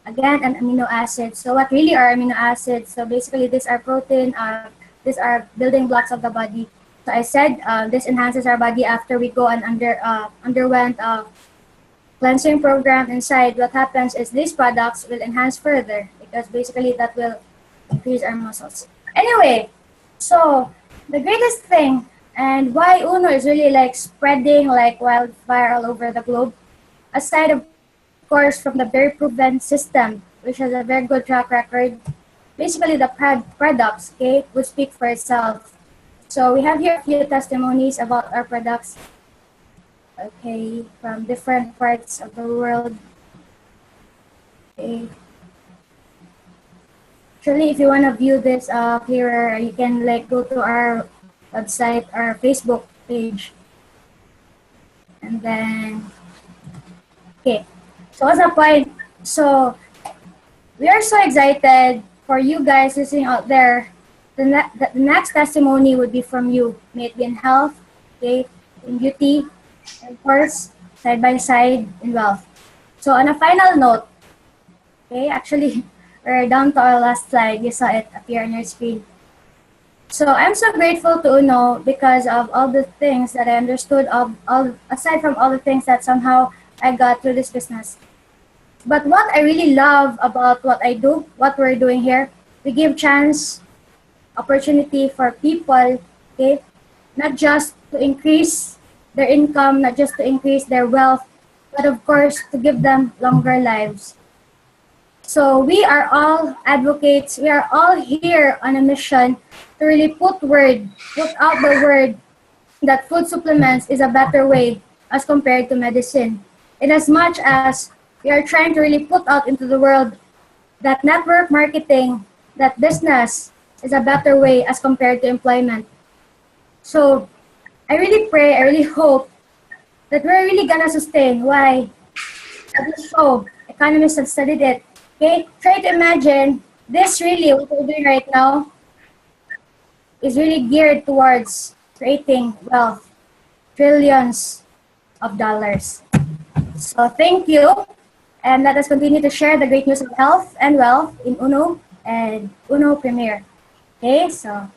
again, an amino acid. So what really are amino acids? So basically, these are protein, these are building blocks of the body. So I said this enhances our body after we go and underwent a cleansing program inside. What happens is these products will enhance further because basically that will increase our muscles. Anyway, so the greatest thing and why Uno is really like spreading like wildfire all over the globe, aside of course from the very proven system, which has a very good track record, basically the products, okay, would speak for itself. So we have here a few testimonies about our products, okay, from different parts of the world. Okay. Actually, if you want to view this clearer, you can like go to our website, our Facebook page, and then, okay. So what's the point? So we are so excited for you guys listening out there. The next testimony would be from you. May it be in health, okay, in beauty, and of course, side by side in wealth. So on a final note, okay, actually, we're down to our last slide. You saw it appear on your screen. So I'm so grateful to Uno because of all the things that I understood, aside from all the things that somehow I got through this business. But what I really love about what I do, what we're doing here, we give chance, opportunity for people, okay, not just to increase their income, not just to increase their wealth, but of course to give them longer lives. So we are all advocates. We are all here on a mission to really put out the word that food supplements is a better way as compared to medicine. In as much as we are trying to really put out into the world that network marketing, that business is a better way as compared to employment. So I really pray, I really hope that we're really gonna sustain. Why? At this show, economists have studied it. Okay, try to imagine this really, what we're doing right now, is really geared towards creating wealth, trillions of dollars. So thank you, and let us continue to share the great news of health and wealth in Uno and Uno Premier. Okay, so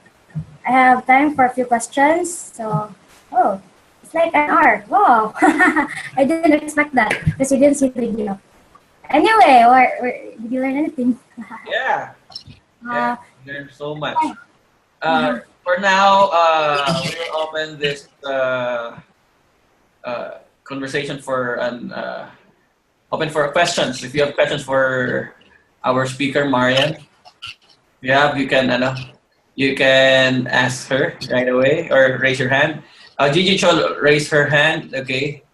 I have time for a few questions. So, oh, it's like an hour. Wow, I didn't expect that because you didn't see the video. Anyway, did you learn anything? Yeah. Learned so much. For now, we will open this conversation for an open for questions. If you have questions for our speaker, Marian, you can, you can ask her right away or raise your hand. Gigi Chol raised her hand. Okay.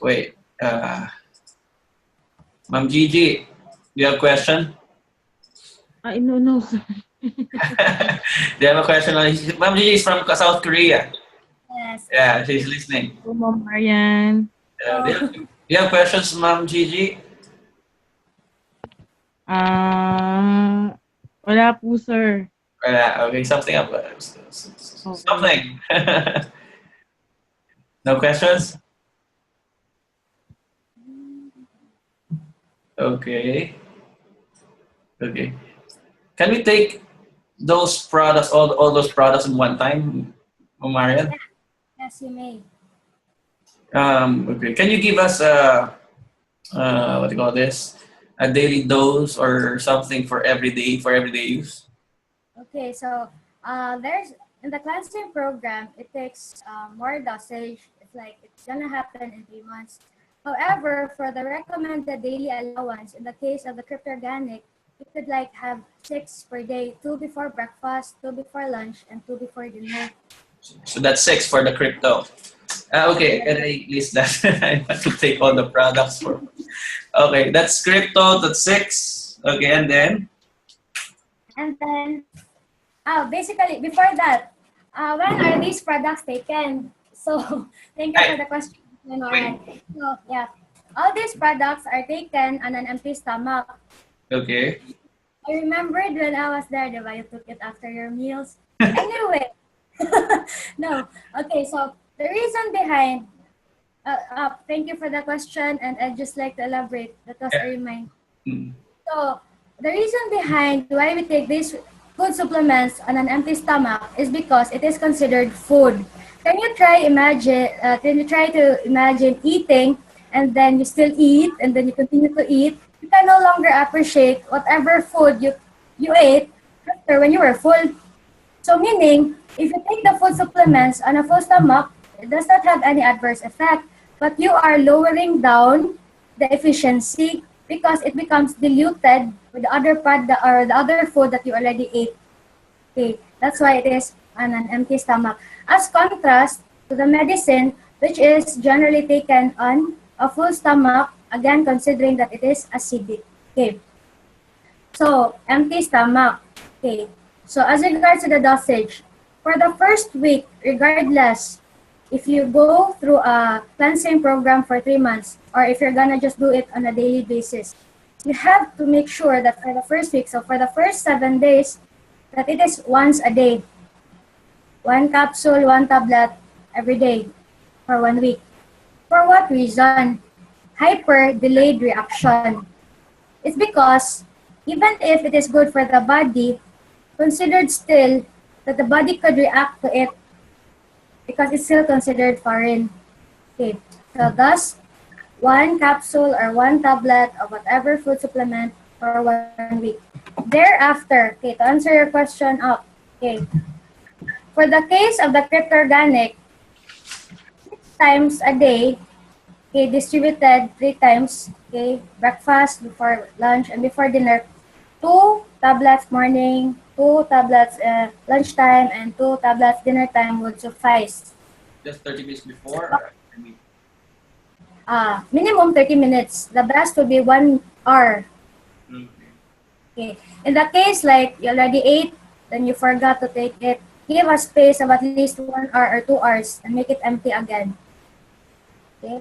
Wait. Ma'am Gigi, do you have a question? No, sir. Do you have a question? Ma'am Gigi is from South Korea. Yes. Yeah, she's listening. Hello, Marian. Do you have questions, Ma'am Gigi? Wala po, sir. Okay, something up. Something. No questions? Okay. Okay. Can we take those products, all those products in one time, Marian? Yes, you may. Okay. Can you give us what do you call this? A daily dose or something for everyday use? Okay, so there's in the cleansing program, it takes more dosage. It's like it's gonna happen in 3 months. However, for the recommended daily allowance, in the case of the cryptorganic, you could like have 6 per day, 2 before breakfast, 2 before lunch, and 2 before dinner. So that's 6 for the crypto. Okay, can I list that? I want to take all the products for. Okay, that's crypto. That's 6. Okay, and then. And then, basically, before that, when are these products taken? So, thank you for the question, Lauren. So, yeah, all these products are taken on an empty stomach. Okay. I remembered when I was there, diba, you took it after your meals. Anyway, no. Okay, so the reason behind, thank you for the question, and I'd just like to elaborate. That was a reminder. So, the reason behind why we take these food supplements on an empty stomach is because it is considered food. Can you try to imagine eating and then you still eat and then you continue to eat? You can no longer appreciate whatever food you ate after when you were full. So meaning, if you take the food supplements on a full stomach, it does not have any adverse effect, but you are lowering down the efficiency because it becomes diluted with the other the other food that you already ate. Okay, that's why it is on an empty stomach. As contrast to the medicine, which is generally taken on a full stomach, again considering that it is acidic. Okay. So empty stomach. Okay. So as regards to the dosage, for the first week, regardless if you go through a cleansing program for 3 months or if you're gonna just do it on a daily basis, you have to make sure that for the first week, so for the first 7 days, that it is once a day. 1 capsule, 1 tablet every day for 1 week. For what reason? Hyper-delayed reaction. It's because even if it is good for the body, considered still that the body could react to it because it's still considered foreign. Okay, so thus, 1 capsule or 1 tablet of whatever food supplement for 1 week. Thereafter, okay, to answer your question up, okay, for the case of the cryptorganic, 6 times a day, okay, distributed 3 times, okay, breakfast, before lunch, and before dinner, 2 tablets morning, 2 tablets lunchtime, and 2 tablets dinner time would suffice. Just 30 minutes before? Minimum 30 minutes. The best would be 1 hour. Okay. In the case like you already ate, then you forgot to take it, give a space of at least 1 hour or 2 hours and make it empty again. Okay.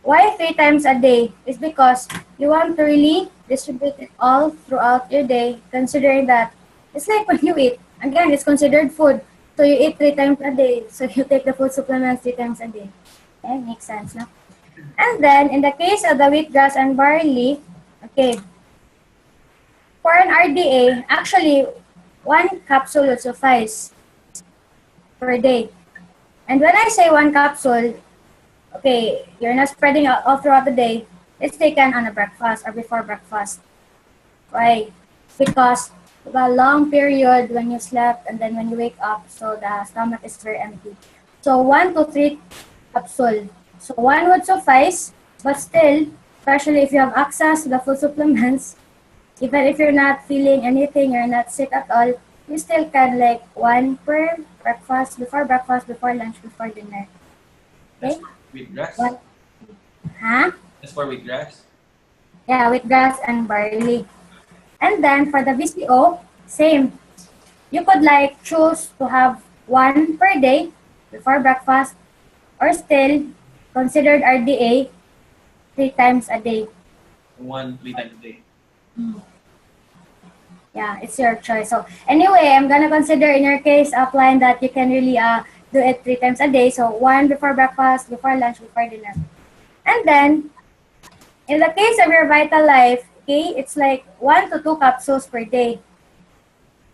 Why 3 times a day? Is because you want to really distribute it all throughout your day, considering that it's like when you eat. Again, it's considered food. So you eat 3 times a day. So you take the food supplements 3 times a day. Okay, makes sense, no? And then, in the case of the wheatgrass and barley, okay, for an RDA, actually, 1 capsule will suffice per day. And when I say 1 capsule, okay, you're not spreading out all throughout the day. It's taken on a breakfast or before breakfast. Why? Because a long period when you slept and then when you wake up, so the stomach is very empty. So 1 to 3 capsule. So 1 would suffice, but still, especially if you have access to the food supplements, even if you're not feeling anything, you're not sick at all, you still can like one per breakfast, before lunch, before dinner. That's Okay? wheatgrass? One, huh? That's for wheatgrass? Yeah, wheatgrass and barley. And then for the VCO, same. You could like choose to have one per day before breakfast, or still considered RDA 3 times a day. 3 times a day. Yeah, it's your choice. So anyway, I'm gonna consider in your case a plan that you can really do it 3 times a day. So one before breakfast, before lunch, before dinner. And then in the case of your Vital Life, okay, it's like 1 to 2 capsules per day.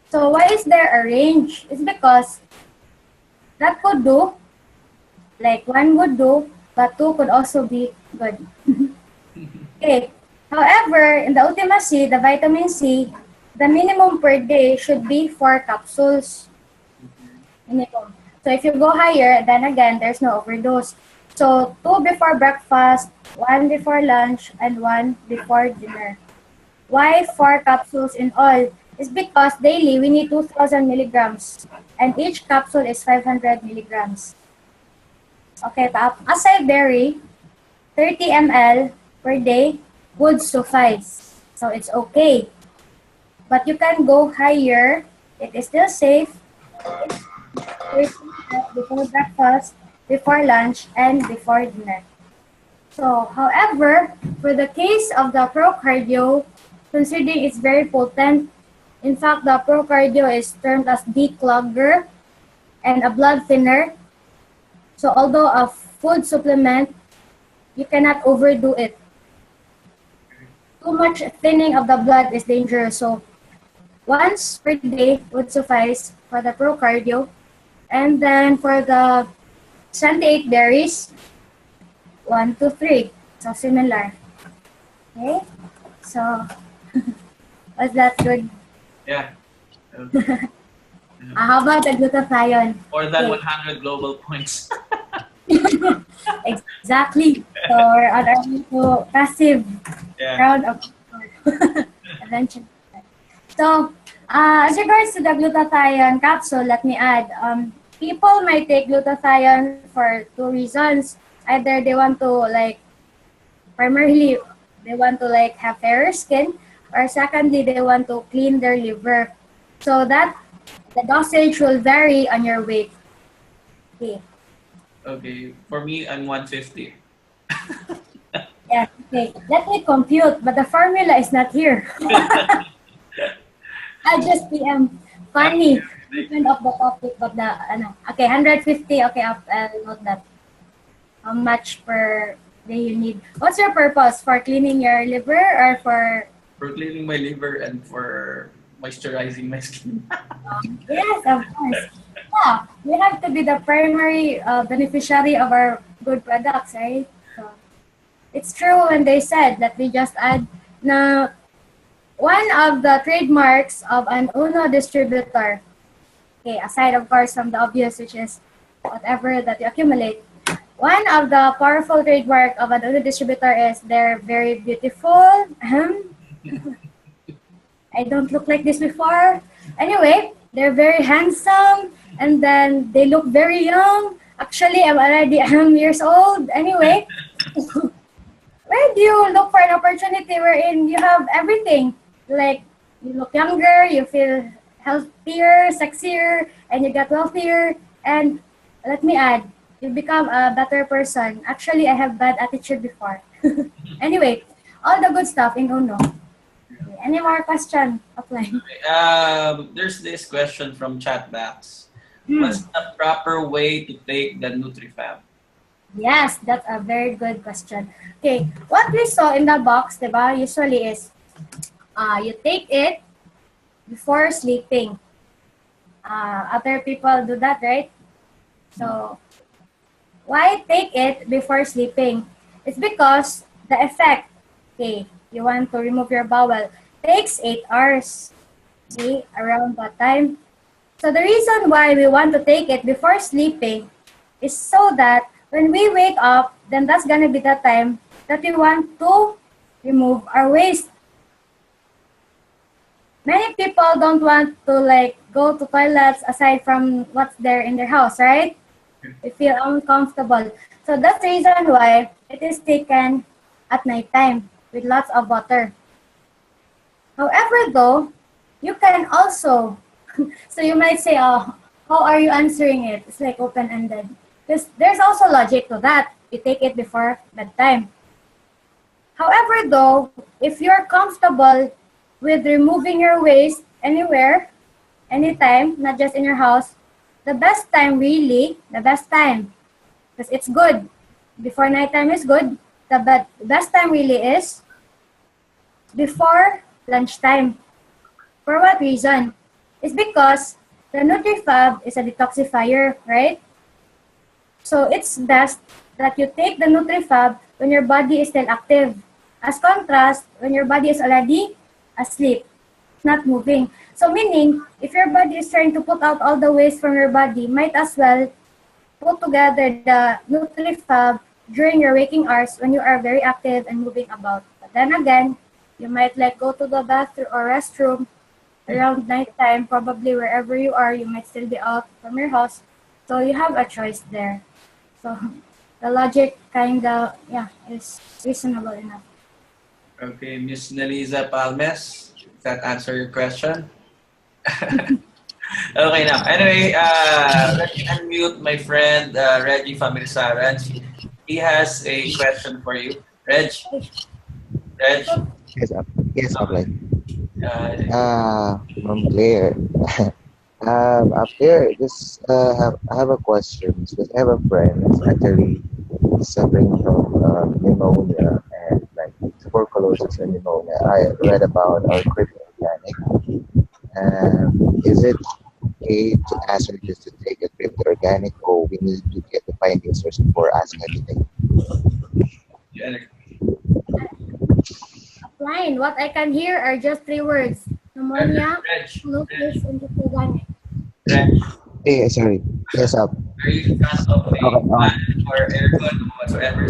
So why is there a range? It's because that could do, like one would do, but two could also be good. Okay. However, in the ultimacy, the vitamin C, the minimum per day should be 4 capsules. Minimum. So if you go higher, then again, there's no overdose. So 2 before breakfast, 1 before lunch, and 1 before dinner. Why 4 capsules in all? It's because daily we need 2,000 milligrams, and each capsule is 500 milligrams. Okay, acai berry, 30 ml per day would suffice. So it's okay. But you can go higher. It is still safe. 30 ml before breakfast, before lunch, and before dinner. So, however, for the case of the pro-cardio, considering it's very potent, in fact, the pro-cardio is termed as declogger and a blood thinner. So, although a food supplement, you cannot overdo it. Too much thinning of the blood is dangerous. So, once per day would suffice for the pro-cardio. And then for the 78 berries, 1 to 3. So, similar. Okay? So, was that good? Yeah. How about the glutathione? More than Okay. 100 global points. Exactly. So, we're on our way to passive Yeah. round of eventually. So, as regards to the glutathione capsule, let me add, people might take glutathione for 2 reasons. Either they want to primarily they want to have fairer skin, or secondly they want to clean their liver. So that the dosage will vary on your weight. Okay. Okay. For me, I'm 150. Yeah. Okay. Let me compute, but the formula is not here. I'll just PM. Funny. Depend of the topic of the Okay, 150. Okay, I'll note that. How much per day you need? What's your purpose? For cleaning your liver or for? For cleaning my liver and for moisturizing my skin. Yes, of course. Yeah, we have to be the primary beneficiary of our good products, right? So, it's true when they said that we just add na one of the trademarks of an Uno distributor. Okay, aside of course from the obvious, which is whatever that you accumulate. One of the powerful trademark of an Uno distributor is they're very beautiful. I don't look like this before. Anyway, they're very handsome, and then they look very young. Actually, I'm already years old. Anyway, where do you look for an opportunity wherein you have everything? Like, you look younger, you feel healthier, sexier, and you get wealthier. And let me add, you become a better person. Actually, I have bad attitude before. Anyway, all the good stuff in Uno. Any more question? Offline. There's this question from chat box. What's the proper way to take the NutriFab? Yes, that's a very good question. Okay, what we saw in the box, diba, usually is you take it before sleeping. Other people do that, right? So, why take it before sleeping? It's because the effect, okay, you want to remove your bowel, takes 8 hours, see, around that time. So the reason why we want to take it before sleeping is so that when we wake up, then that's gonna be the time that we want to remove our waste. Many people don't want to go to toilets aside from what's there in their house, right? They feel uncomfortable. So that's the reason why it is taken at night time with lots of water. However, though, you can also, so you might say, oh, how are you answering it? It's like open-ended. There's also logic to that. You take it before bedtime. However, though, if you're comfortable with removing your waste anywhere, anytime, not just in your house, the best time, because it's good. Before nighttime is good. The best time really is before lunchtime. For what reason? It's because the NutriFab is a detoxifier, right? So it's best that you take the NutriFab when your body is still active. As contrast, when your body is already asleep, not moving. So meaning, if your body is trying to put out all the waste from your body, might as well put together the NutriFab during your waking hours when you are very active and moving about. But then again, you might go to the bathroom or restroom around nighttime, probably wherever you are, you might still be out from your house. So you have a choice there. So the logic is reasonable enough. Okay, Miss Nelisa Palmes, does that answer your question? Okay, now. Anyway, let me unmute my friend Reggie Famisaran. He has a question for you. Reg? Yes, yes, apply. Uh, From Claire. Up there, just I have a question because I have a friend who's actually suffering from pneumonia and like tuberculosis and pneumonia. I read about our crypto organic. Is it okay to ask her just to take a crypto organic, or we need to get the findings first before asking her to take? yeah, Line, what I can hear are just 3 words. Pneumonia, Reg, lupus, and organic. Reg, Hey, sorry. Yes, up. are you fan of a Okay, fan or aircon or whatsoever?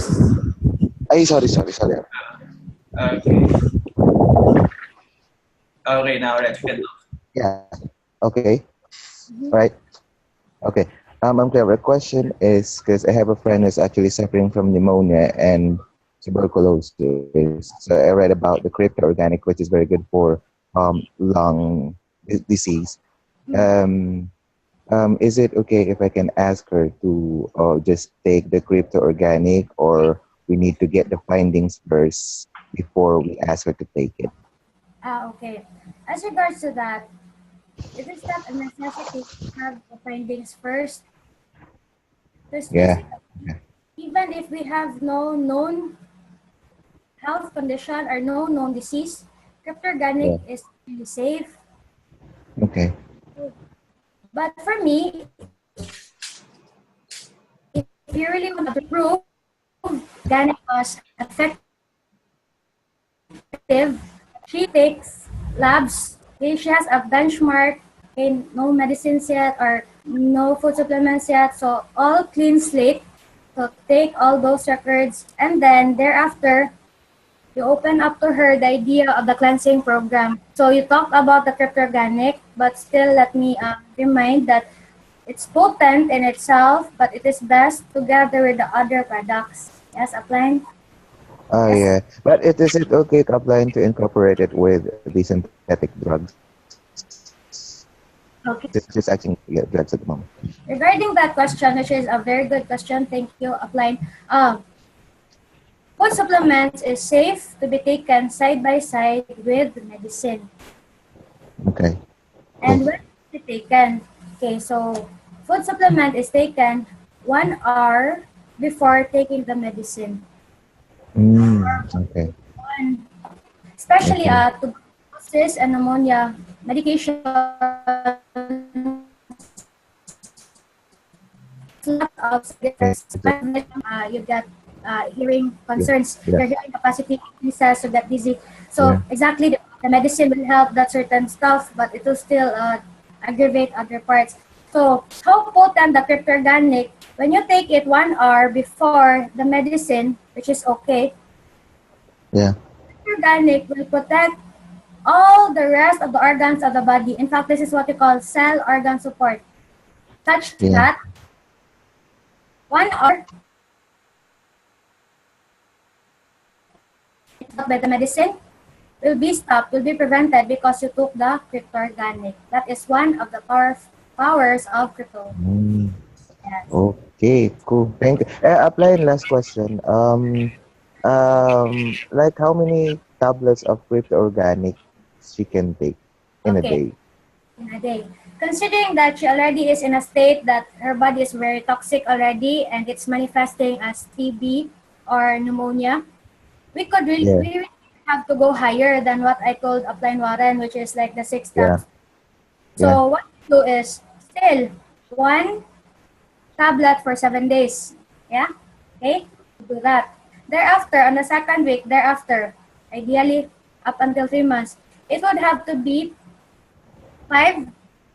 Ay, sorry. Okay. Okay, now Reg, you can talk. Yeah. Okay. Right. Okay. I'm clear. The question is because I have a friend who's actually suffering from pneumonia and tuberculosis. So I read about the crypto organic, which is very good for lung disease. Is it okay if I can ask her to just take the crypto organic, or we need to get the findings first before we ask her to take it? Okay. As regards to that, it is not a necessity to have the findings first. Because Yeah. even if we have no known health condition or no known disease, crypto-organic is really safe. Okay. But for me, if you really want to prove organic was effective, she takes labs. Okay, she has a benchmark. Okay, no medicines yet or no food supplements yet. So all clean slate. So take all those records, and then thereafter, you open up to her the idea of the cleansing program. So you talked about the crypto-organic, but still let me remind that it's potent in itself, but it is best together with the other products. Yes, applying. Oh, yeah. But is it okay to apply to incorporate it with the synthetic drugs? Okay. Just acting drugs at the moment. Regarding that question, which is a very good question, thank you, applying. Food supplements is safe to be taken side by side with medicine. Okay. And when is it taken? Okay, so food supplement is taken 1 hour before taking the medicine. Okay. Especially tuberculosis and pneumonia medication. Lot of you get hearing concerns, your hearing capacity increases, you get dizzy. So exactly the medicine will help that certain stuff, but it will still aggravate other parts. So how potent the crypto-organic, when you take it 1 hour before the medicine, which is okay. Yeah. organic will protect all the rest of the organs of the body. In fact, this is what we call cell organ support, such Yeah. that 1 hour by the medicine will be stopped, will be prevented because you took the crypto-organic. That is one of the powers of crypto. Mm. Yes. Okay, cool. Thank you. Apply last question. Like how many tablets of crypto organic she can take in a Okay, day? in a day. Considering that she already is in a state that her body is very toxic already and it's manifesting as TB or pneumonia, Yeah, we really have to go higher than what I told Upline Warren, which is like the 6 yeah, tabs. yeah. So what we do is still 1 tablet for 7 days. Yeah? Okay? Do that. Thereafter, on the second week, thereafter, ideally up until 3 months, it would have to be 5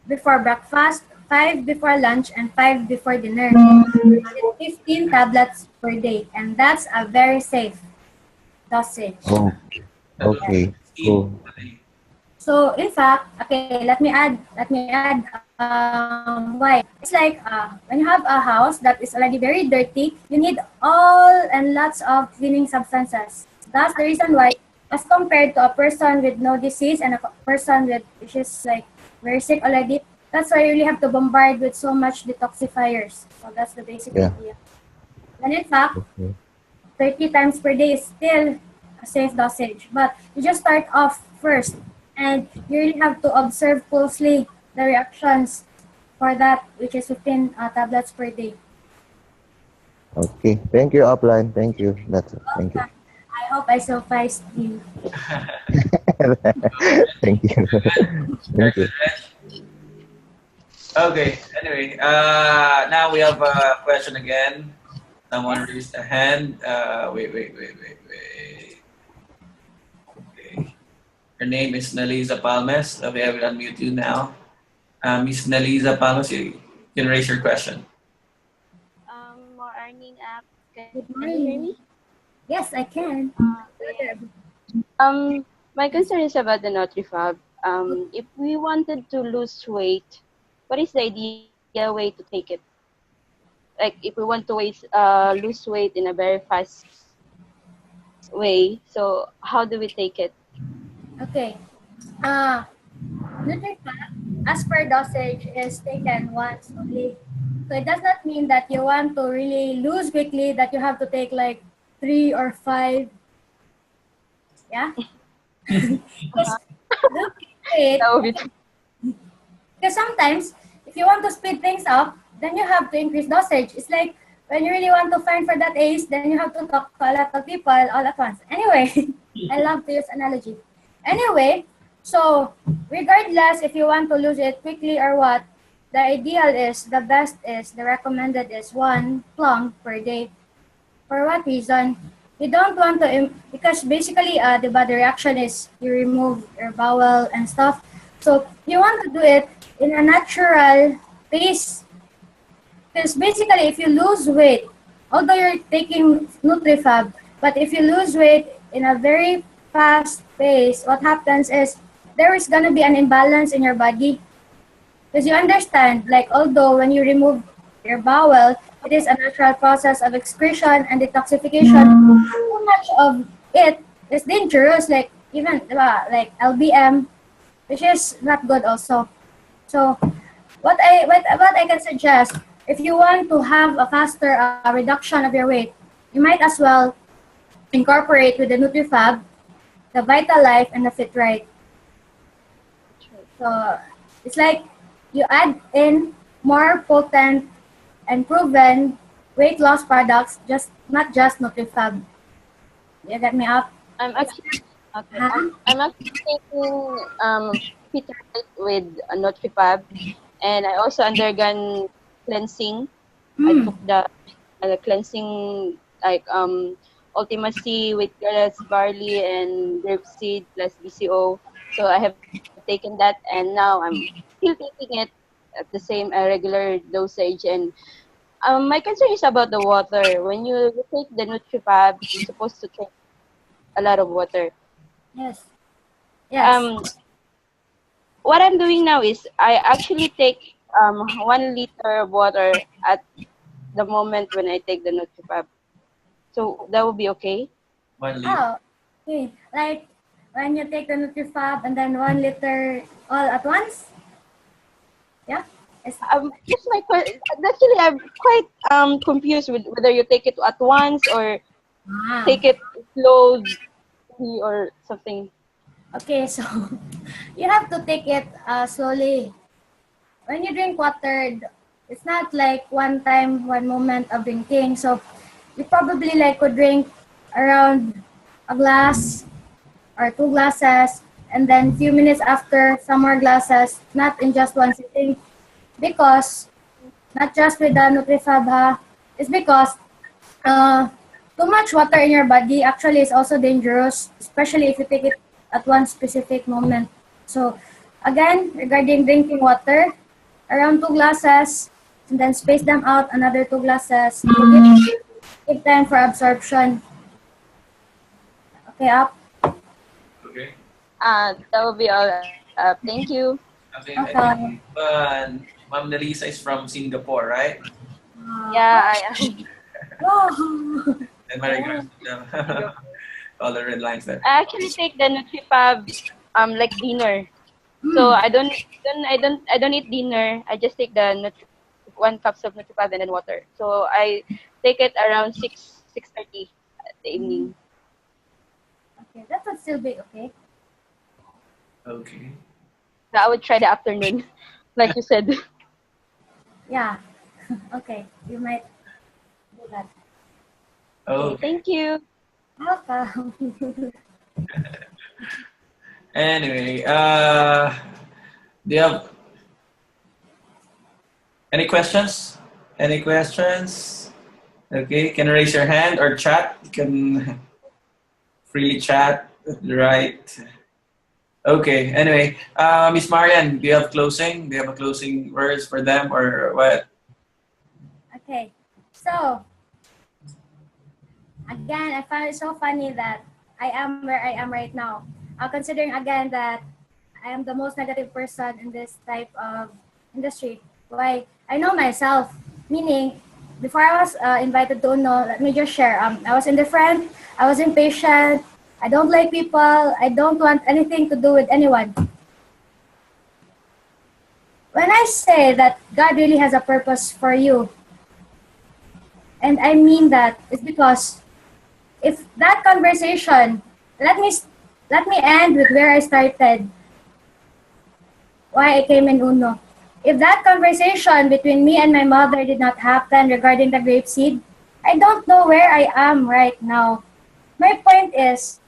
before breakfast, 5 before lunch, and 5 before dinner. That is 15 tablets per day, and that's a very safe dosage. Oh, That would be okay, 16. cool. So in fact, okay, let me add why. It's like when you have a house that is already very dirty, you need all and lots of cleaning substances. That's the reason why, as compared to a person with no disease and a person with which is like very sick already, that's why you really have to bombard with so much detoxifiers. So that's the basic Yeah. idea. And in fact, Okay. 30 times per day is still a safe dosage. But you just start off first and you really have to observe closely the reactions for that, which is 15 tablets per day. Okay. Thank you, upline. Thank you. That's it. Thank you. I hope I sufficed you. Thank you. Very Thank you. good, Reg. Okay, anyway, now we have a question again. Someone raised a hand. Wait. Okay. Her name is Nalisa Palmes. We have it unmute you now. Miss Nalisa Palmes, you can raise your question. More earning app. Good Can you hear morning. me? Yes, I can. Yeah. My concern is about the NutriFab. If we wanted to lose weight, what is the ideal way to take it? Like if we want to lose weight in a very fast way, so how do we take it? Okay. Nutrifat, as per dosage, is taken once only. So it does not mean that you want to really lose quickly, that you have to take like 3 or 5. Yeah? Because losing weight, That would be because sometimes if you want to speed things up, then you have to increase dosage. It's like when you really want to find for that ace, then you have to talk to a lot of people all at once. Anyway, I love to use analogy. Anyway, so regardless if you want to lose it quickly or what, the ideal is, the best is, the recommended is 1 plum per day. For what reason? You don't want to, because basically the body reaction is you remove your bowel and stuff. So you want to do it in a natural pace. Because basically if you lose weight, although you're taking NutriFab, but if you lose weight in a very fast pace, what happens is there is going to be an imbalance in your body. Because you understand, like although when you remove your bowel, it is a natural process of excretion and detoxification. Too much of it is dangerous, like even like LBM, which is not good also. So what I can suggest, if you want to have a faster reduction of your weight, you might as well incorporate with the NutriFab, the Vital Life, and the Fit Right. So it's like you add in more potent and proven weight loss products, just not just NutriFab. You get me up? I'm actually okay. Huh? I'm actually taking Peter with a NutriFab, and I also undergone cleansing. I Hmm. took the cleansing like Ultima C with grass barley and grapeseed plus BCO. So I have taken that, and now I'm still taking it at the same regular dosage. And my concern is about the water. When you take the NutriFab, you're supposed to drink a lot of water. Yes. Yes. What I'm doing now is I actually take 1 liter of water at the moment when I take the NutriFab. So that would be okay. 1 liter. Oh, okay. Like when you take the NutriFab and then 1 liter all at once? Yeah? It's, Just my actually I'm quite confused with whether you take it at once or ah. take it slowly or something. Okay, so you have to take it slowly. When you drink water, it's not like one time, one moment of drinking. So you probably like could drink around a glass or 2 glasses, and then few minutes after some more glasses, not in just one sitting. Because not just with the NutriFab, it's because uh, too much water in your body actually is also dangerous, especially if you take it at one specific moment. So again, regarding drinking water, around 2 glasses, and then space them out another 2 glasses to give time for absorption. Okay, up. Okay. That will be all. Thank you. Okay. I Okay. think Ma'am Nerissa is from Singapore, right? Yeah, I Oh. And my regards to them. All the red lines there. I actually take the NutriFab like dinner. So I don't eat dinner. I just take the 1 cup of NutriFab and then water. So I take it around 6:30 at the evening. Okay, that would still be okay. Okay. So I would try the afternoon, like you said. Yeah. Okay, you might do that. Okay. Thank you. Welcome. Anyway, do you have any questions? Any questions? Okay, can you raise your hand or chat? You can freely chat, right? Okay, anyway, Miss Marian, do you have closing? Do you have a closing words for them or what? Okay, so again, I found it so funny that I am where I am right now. Considering again that I am the most negative person in this type of industry. Why? I know myself, meaning before I was invited to UNO, let me just share. I was indifferent, I was impatient, I don't like people, I don't want anything to do with anyone. When I say that God really has a purpose for you, and I mean that, it's because if that conversation, let me end with where I started, why I came in UNO. If that conversation between me and my mother did not happen regarding the grapeseed, I don't know where I am right now. My point is,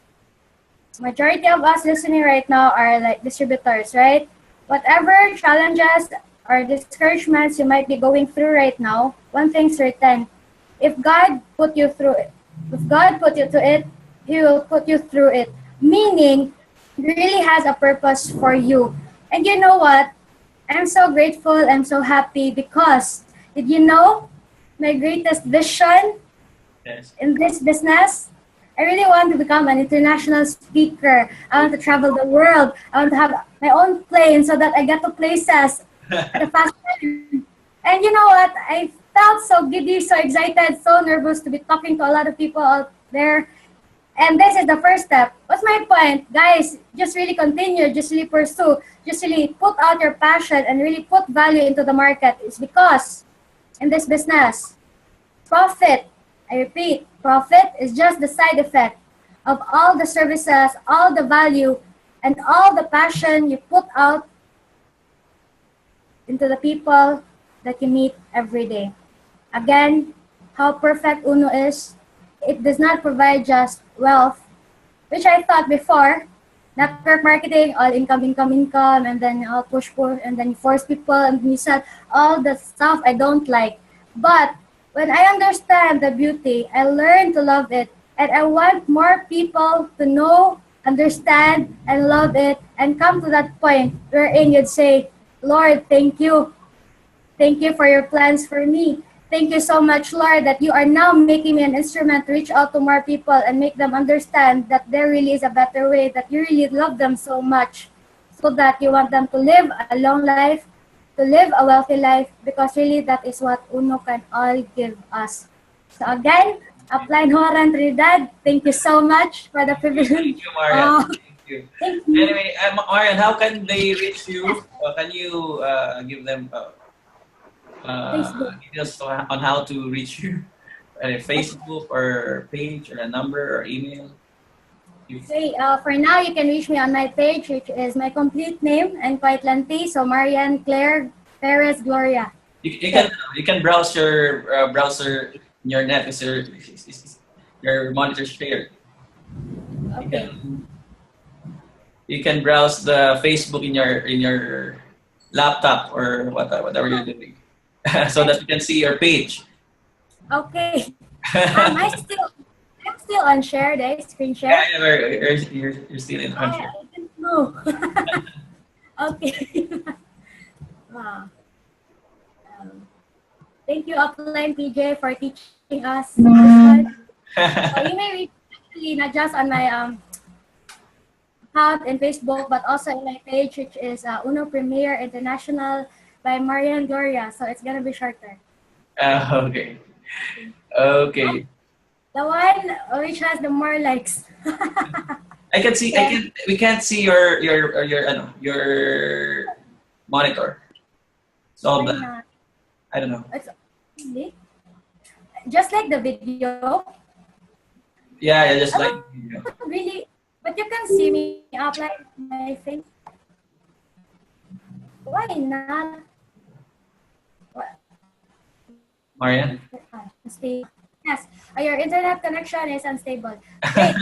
majority of us listening right now are like distributors, right? Whatever challenges or discouragements you might be going through right now, one thing's certain. If God put you through it, if God put you to it, He will put you through it. Meaning, He really has a purpose for you. And you know what? I'm so grateful, I'm so happy because did you know my greatest vision Yes. in this business? I really want to become an international speaker. I want to travel the world. I want to have my own plane so that I get to places at a fast time. And you know what? I felt so giddy, so excited, so nervous to be talking to a lot of people out there. And this is the first step. What's my point? Guys, just really continue, just really pursue, just really put out your passion and really put value into the market. It's because in this business, profit, I repeat, profit is just the side effect of all the services, all the value, and all the passion you put out into the people that you meet every day. Again, how perfect UNO is, it does not provide just wealth, which I thought before, network marketing, all income, and then all push, and then you force people, and you sell all the stuff I don't like. But when I understand the beauty, I learn to love it, and I want more people to know, understand, and love it, and come to that point wherein you'd say, Lord, thank you. Thank you for your plans for me. Thank you so much, Lord, that you are now making me an instrument to reach out to more people and make them understand that there really is a better way, that you really love them so much, so that you want them to live a long life, to live a wealthy life, because really that is what UNO can all give us. So again, Upline Horan Trinidad, thank you so much for the privilege. Thank you, Marian. Oh, Thank you. thank you. Anyway, Marian, how can they reach you? Can you give them Facebook. details on how to reach you? Facebook or page or a number or email? Okay, for now, you can reach me on my page, which is my complete name and quite lengthy. So Marian Claire Perez Gloria. You can browse your browser in your net is your monitor shared. Okay. You can browse the Facebook in your laptop or whatever you're doing, so that you can see your page. Okay. I'm still on share, screen share. Yeah, you're still in country. I didn't know. Okay. Wow. Thank you, Upline PJ, for teaching us this one. So you may reach actually not just on my account in Facebook, but also in my page, which is Uno Premier International by Marian Gloria. So it's gonna be shorter. Okay. Okay. The one which has the more likes. I can see. We can't see your monitor. So Why not? I don't know. It's really? Just like the video. Yeah, just like. Really, but you can see me apply my face. Why not? What? Marian. Unstable. Yes, your internet connection is unstable. Wait,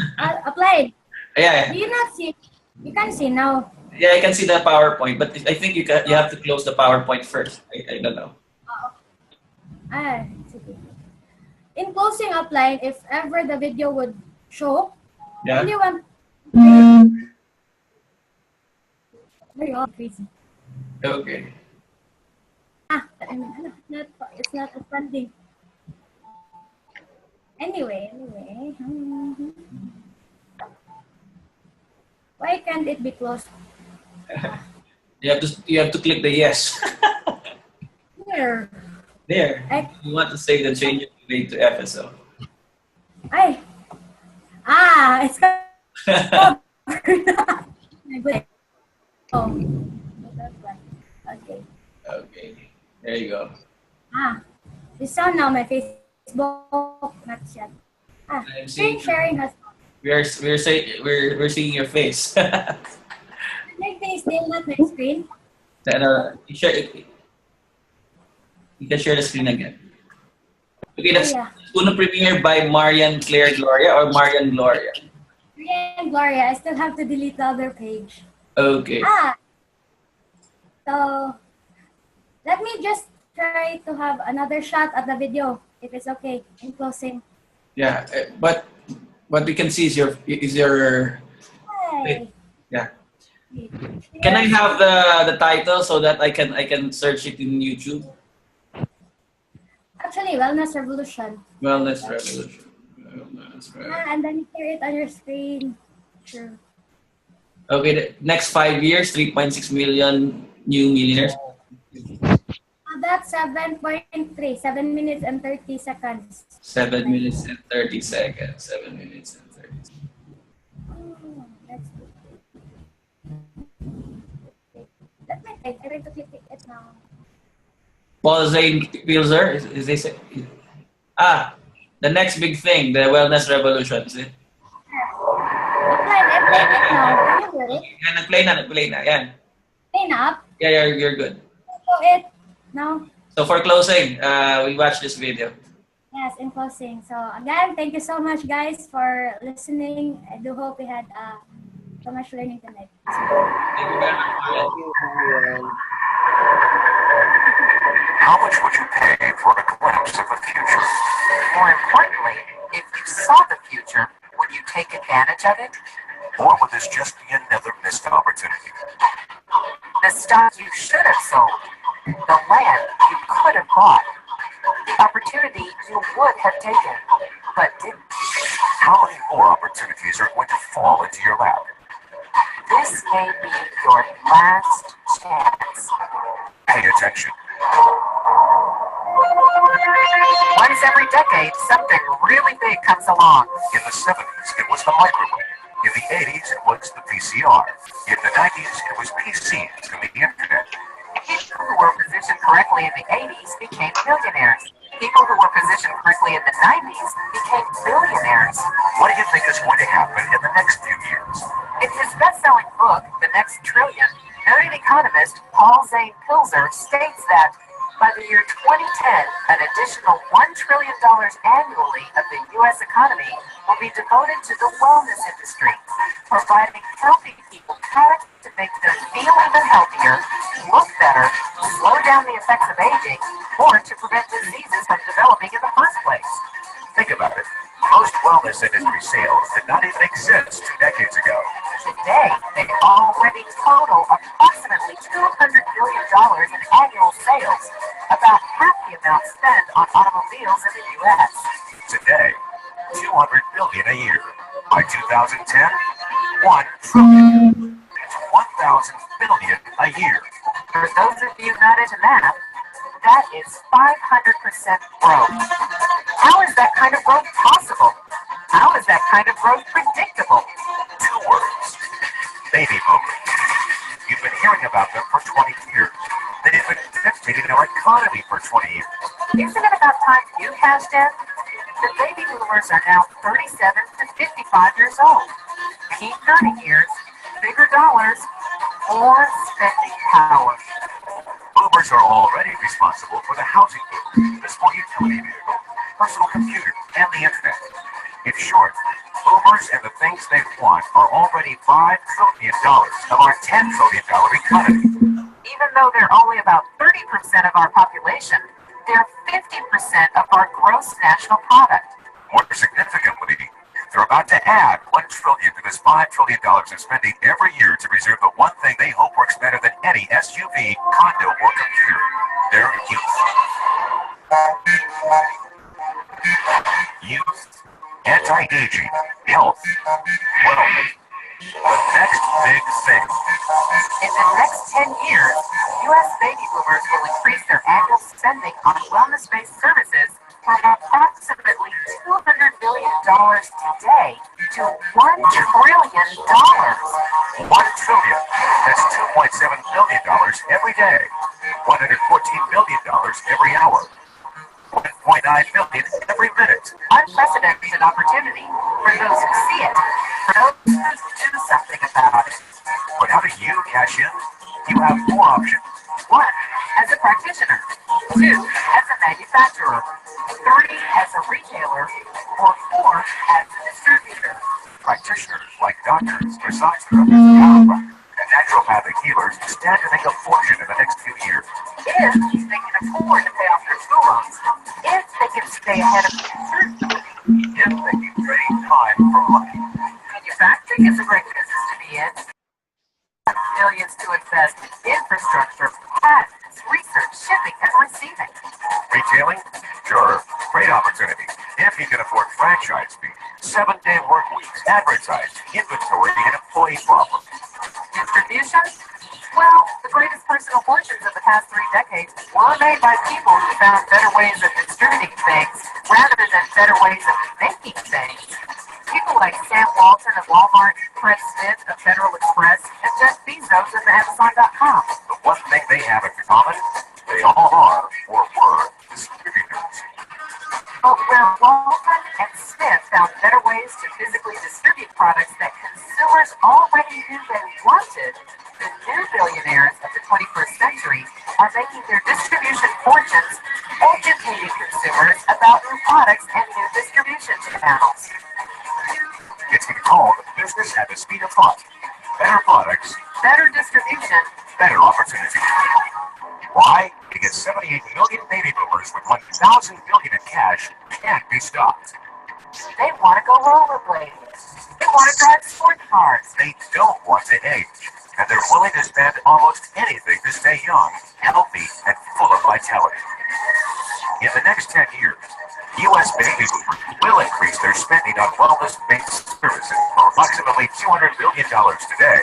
applied. Yeah. Do you not see? You can see now. Yeah, I can see the PowerPoint, but I think you have to close the PowerPoint first. I don't know. Sige. In closing upline, if ever the video would show, Yeah. only one. Very all crazy. Okay. It's not expanding. Anyway. Why can't it be closed? You have to click the yes. Here. There. You want to save the changes you made to FSO. It's covered. Oh, that's right. Okay. Okay. There you go. You saw now my Facebook, not yet. I'm Screen seeing. sharing has. We're seeing your face. My face still not my screen. Then you can share the screen again. Okay, that's Uno Premiere by Marian Claire Gloria or Marian Gloria. Marian Gloria. I still have to delete the other page. Okay. So let me just try to have another shot at the video, if it's okay, in closing. Yeah, but what we can see is your. Hi. Yeah. Can I have the title so that I can search it in YouTube? Actually, Wellness Revolution. Wellness Revolution. And then you hear it on your screen. Sure. Okay, the next 5 years, 3.6 million new millionaires. That's 7.3, 7 minutes and 30 seconds. 7 minutes and 30 seconds. 7 minutes and 30 seconds. Oh, that's good. Let me type. I try to click it now. Paul Zane Pilzer, is this it? The next big thing, the wellness revolution, is it? I played it now. Can you hear it? Yeah, nag-play na. Yan. Play na up. Yeah, you're good. So it now. So for closing, we watch this video. Yes, in closing. So again, thank you so much, guys, for listening. I do hope we had so much learning tonight. Thank you very much, Marian. How much would you pay for a glimpse of the future? More importantly, if you saw the future, would you take advantage of it? Or would this just be another missed opportunity? The stock you should have sold. The land you could have bought. the opportunity you would have taken, but didn't. How many more opportunities are going to fall into your lap? This may be your last chance. Pay attention. Once every decade, something really big comes along. In the 70s, it was the microwave. In the 80s, it was the VCR. In the 90s, it was PCs and the internet. People who were positioned correctly in the 80s became millionaires. People who were positioned correctly in the 90s became billionaires. What do you think is going to happen in the next few years? In his best-selling book, The Next Trillion, noted economist Paul Zane Pilzer states that by the year 2010, an additional $1 trillion annually of the U.S. economy will be devoted to the wellness industry, providing healthy people products to make them feel even healthier, look better, slow down the effects of aging, or to prevent diseases from developing in the first place. Think about it. Most wellness industry sales did not even exist 2 decades ago. Today, they already total approximately $200 billion in annual sales, about half the amount spent on automobiles in the U.S. Today, $200 billion a year. By 2010, $1 trillion. It's 1,000 billion a year. For those of you not into math, that is 500% growth. How is that kind of growth possible? How is that kind of growth predictable? 2 words. Baby boomers. You've been hearing about them for 20 years. They've been dictating our economy for 20 years. Isn't it about time you cashed in? The baby boomers are now 37 to 55 years old. Peak earning years, bigger dollars, more spending power. Boomers are already responsible for the housing boom, the sport utility vehicle, personal computer, and the internet. In short, boomers and the things they want are already $5 trillion of our $10 trillion economy. Even though they're only about 30% of our population, they're 50% of our gross national product. More significantly, they're about to add $1 trillion to this $5 trillion in spending every year to preserve the one thing they hope works better than any SUV, condo, or computer: their youth. Youth, anti-aging, health, wellness. The next big thing. In the next 10 years, U.S. baby boomers will increase their annual spending on wellness-based services from approximately $200 billion today to $1 trillion. $1 trillion. That's $2.7 billion every day. $114 billion every hour. $1.9 billion every minute. Unprecedented opportunity for those who see it, for those who do something about it. But how do you cash in? You have 4 options. 1, as a practitioner. 2, as a manufacturer. 3, as a retailer. Or 4, as a distributor. Practitioners like doctors, massage therapists, chiropractors, and naturopathic healers stand to make a fortune in the next few years. If they can afford to pay off their school loans. If they can stay ahead of the uncertainty. If they can trade time for money. Manufacturing is a great business to be in. Millions to invest in infrastructure, patents, research, shipping, and receiving. Retailing? Sure, great opportunity. If you can afford franchise fees, 7-day work weeks, advertising, inventory, and employee problems. Distribution? Well, the greatest personal fortunes of the past 3 decades were made by people who found better ways of distributing things rather than better ways of making things. People like Sam Walton of Walmart, Fred Smith of Federal Express, and Jeff Bezos of Amazon.com. The one thing they have in common, they all are, or were, distributors. But where Walton and Smith found better ways to physically distribute products that consumers already knew they wanted, the new billionaires of the 21st century are making their distribution fortunes educating consumers about new products and new distribution channels. It's been called business at the speed of thought. Better products, Better distribution, better opportunity. Why? Because 78 million baby boomers with 1,000 billion in cash can't be stopped. they want to go rollerblading. They want to drive sports cars. They don't want to age, and they're willing to spend almost anything to stay young, healthy, and full of vitality. In the next 10 years, U.S. baby boomers will increase their spending on wellness-based services from approximately $200 billion today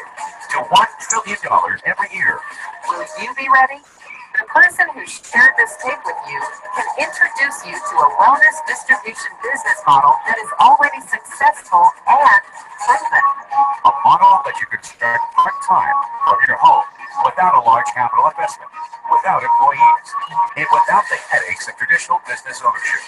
to $1 trillion every year. Will you be ready? The person who shared this tape with you can introduce you to a wellness distribution business model that is already successful and proven. A model that you can start part-time from your home without a large capital investment, without employees, and without the headaches of traditional business ownership.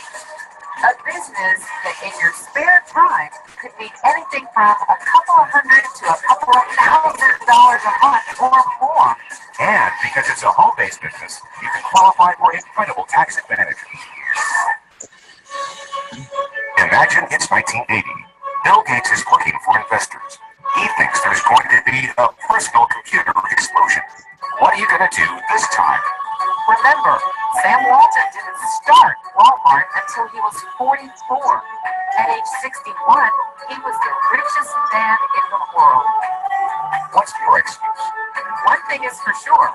A business that in your spare time could mean anything from a couple of hundred to a couple of $1,000 a month or more. And because it's a home-based business, you can qualify for incredible tax advantages. Imagine it's 1980. Bill Gates is looking for investors. He thinks there's going to be a personal computer explosion. What are you going to do this time? Remember, Sam Walton didn't start Walmart until he was 44. At age 61, he was the richest man in the world. What's your excuse? One thing is for sure,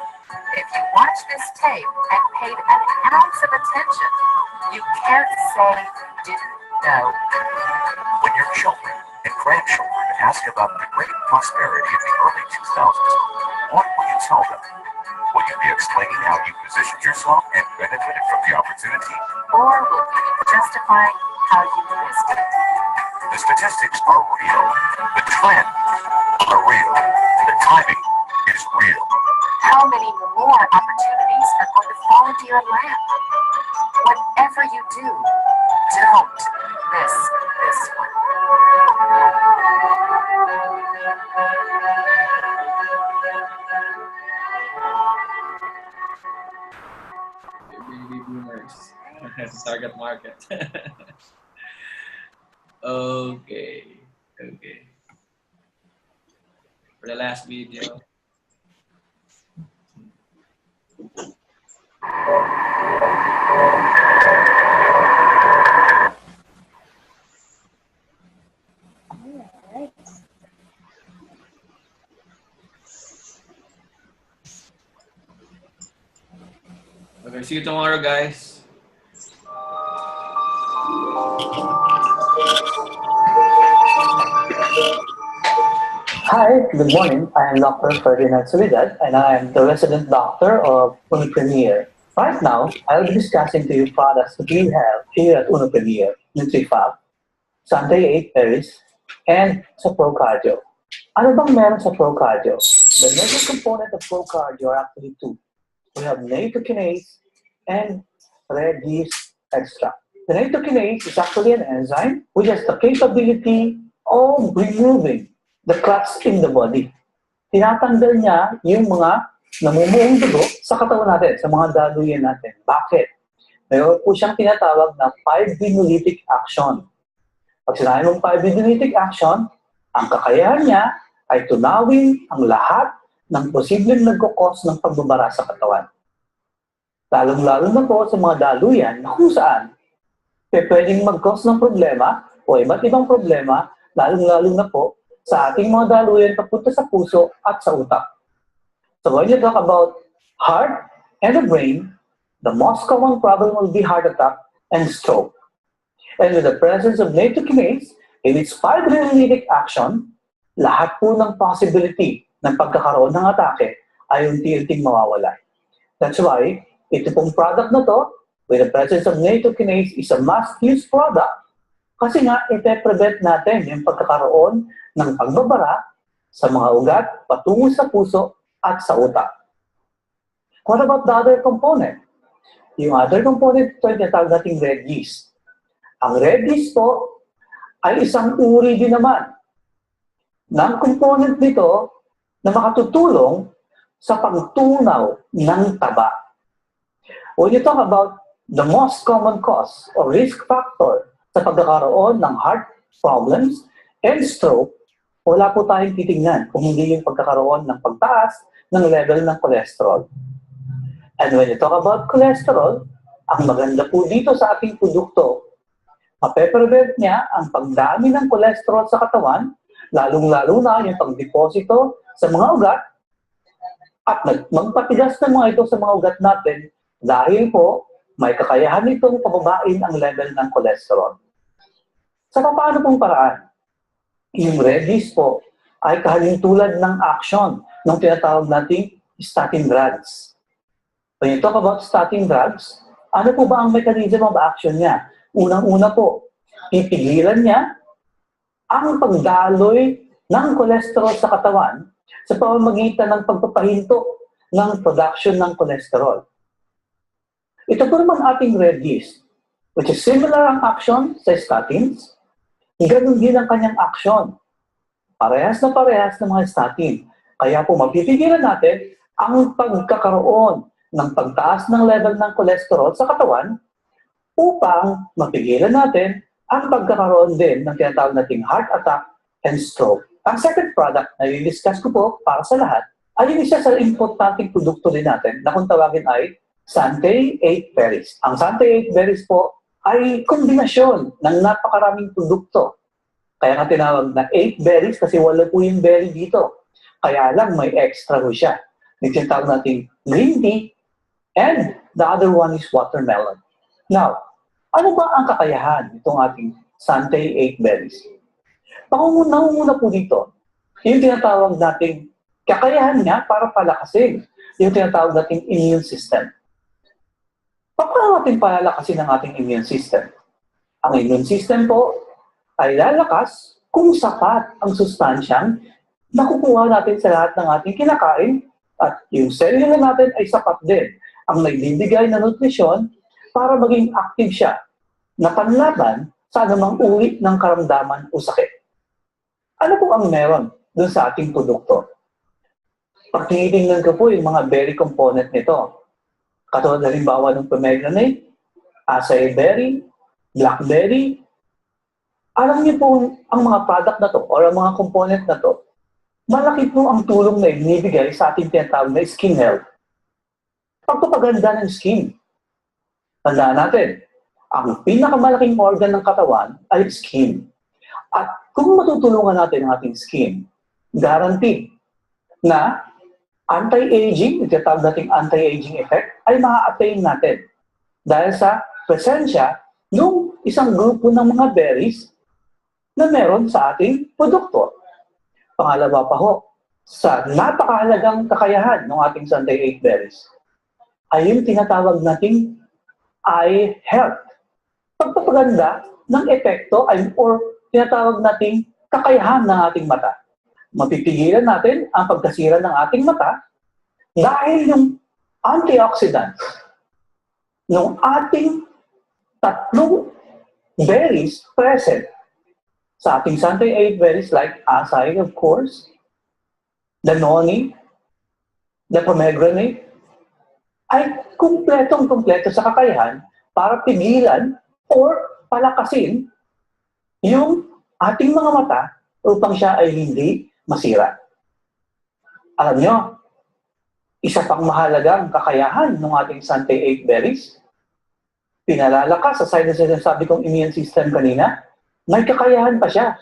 if you watch this tape and paid an ounce of attention, you can't say didn't know. When your children and grandchildren ask about the great prosperity of the early 2000s, what will you tell them? Will you be explaining how you positioned yourself and benefited from the opportunity? Or will you be justifying how you missed it? The statistics are real. The trends are real. The timing is real. How many more opportunities are going to fall into your lap? Whatever you do, don't miss this one. Baby boomers. Target market. Okay. For the last video. Alright. Okay, see you tomorrow, guys. Hi, good morning. I am Dr. Ferdinand Solidad, and I am the resident doctor of Unipreneur. Right now, I'll be discussing to you products that we have here at Unipreneur, NutriFab, Sunday 8 Paris, and sa ProCardio. Ano bang meron sa ProCardio? The major component of ProCardio are actually two. We have nattokinase and red yeast extract. The nattokinase is actually an enzyme which has the capability of removing the clots in the body. Tinatanggal niya yung mga namumuong dugo sa katawan natin, sa mga daluyan natin. Bakit? Mayroon po siyang tinatawag na 5-binulitic action. Pag sinabi mong 5-binulitic action, ang kakayahan niya ay tunawin ang lahat ng posibleng nagkukos ng pagbabara sa katawan. Lalong-lalo na po sa mga daluyan na kung saan pwedeng mag-cause ng problema o iba't ibang problema, lalong-lalo na po sa ating mga daluyan papunta sa puso at sa utak. So when you talk about heart and the brain, the most common problem will be heart attack and stroke. And with the presence of nattokinase in its 5-binulitic action, lahat po ng possibility ng pagkakaroon ng atake ay unti-unting mawawala. That's why, ito pong product na to, with the presence of nattokinase, is a must-use product kasi nga, ite-prevent natin yung pagkakaroon ng pagbabara sa mga ugat patungo sa puso at sa utak. What about the other component? Yung other component ito ay tinatawag nating red yeast. Ang red yeast po ay isang uri din naman ng component nito na makatutulong sa pagtunaw ng taba. When you talk about the most common cause or risk factor sa pagkakaroon ng heart problems and stroke, wala po tayong titingnan kung hindi yung pagkakaroon ng pagtaas ng level ng cholesterol. And when you talk about cholesterol, ang maganda po dito sa ating produkto, mape-prevent niya ang pagdami ng cholesterol sa katawan, lalong-lalo na yung pagdeposito sa mga ugat, at magpatigas ng mga ito sa mga ugat natin dahil po may kakayahan itong pababain ang level ng cholesterol. Sa paano pong paraan? Yung Redis po ay kahalintulad ng action ng tinatawag nating statin drugs. When you talk about statin drugs, ano po ba ang mechanism of action niya? Unang-una po, pipigilan niya ang pagdaloy ng cholesterol sa katawan sa pamamagitan ng pagpapahinto ng production ng cholesterol. Ito po naman ating Redis, which is similar ang action sa statins, ganun din ang kanyang action. Parehas na parehas ng mga statin. Kaya po mapipigilan natin ang pagkakaroon ng pagtaas ng level ng cholesterol sa katawan upang mapigilan natin ang pagkakaroon din ng tinatawag nating heart attack and stroke. Ang second product na i-discuss ko po para sa lahat ay yung isa sa importanteng produkto din natin na kung tawagin ay Sante 8 berries. Ang Sante 8 berries po ay kombinasyon ng napakaraming produkto. Kaya nga tinawag na 8 berries kasi wala po yung berry dito. Kaya lang may extra po siya. Nagtitawag natin green tea and the other one is watermelon. Now, ano ba ang kakayahan itong ating Sante 8 berries? Nangunguna po dito, yung tinatawag nating kakayahan niya para palakasin yung tinatawag nating immune system. Paano natin palalakasin ang ating immune system? Ang immune system po ay lalakas kung sapat ang sustansyang nakukuha natin sa lahat ng ating kinakain at yung selula natin ay sapat din ang nagbibigay na nutrisyon para maging active siya na panlaban sa anumang uri ng karamdaman o sakit. Ano po ang meron dun sa ating produkto? Pag tinitingnan ko po yung mga berry component nito, katulad halimbawa ng pomegranate, acai berry, blackberry, alam niyo po ang mga product na to or ang mga component na to, malaki po ang tulong na ibinibigay sa ating tinatawag na skin health. Pagpapaganda ng skin. Tandaan natin, ang pinakamalaking organ ng katawan ay skin. At kung matutulungan natin ang ating skin, guaranteed na anti-aging, tinatawag nating anti-aging effect, ay ma-attain natin. Dahil sa presensya ng isang grupo ng mga berries na meron sa ating produkto. Pangalawa pa ho, sa napakahalagang kakayahan ng ating Sante 8 berries, ay yung tinatawag nating eye health. Pagpapaganda ng epekto ay or tinatawag nating kakayahan ng ating mata. Mapipigilan natin ang pagkasira ng ating mata dahil yung antioxidants ng ating tatlong berries present sa ating Sante 8 berries like acai, of course, the noni, the pomegranate, ay kumpletong-kumpleto sa kakayahan para pigilan or palakasin yung ating mga mata upang siya ay hindi masira. Alam nyo, isa pang mahalagang kakayahan ng ating Sante 8 berries, pinalalakas sa side na sinasabi kong immune system kanina, may kakayahan pa siya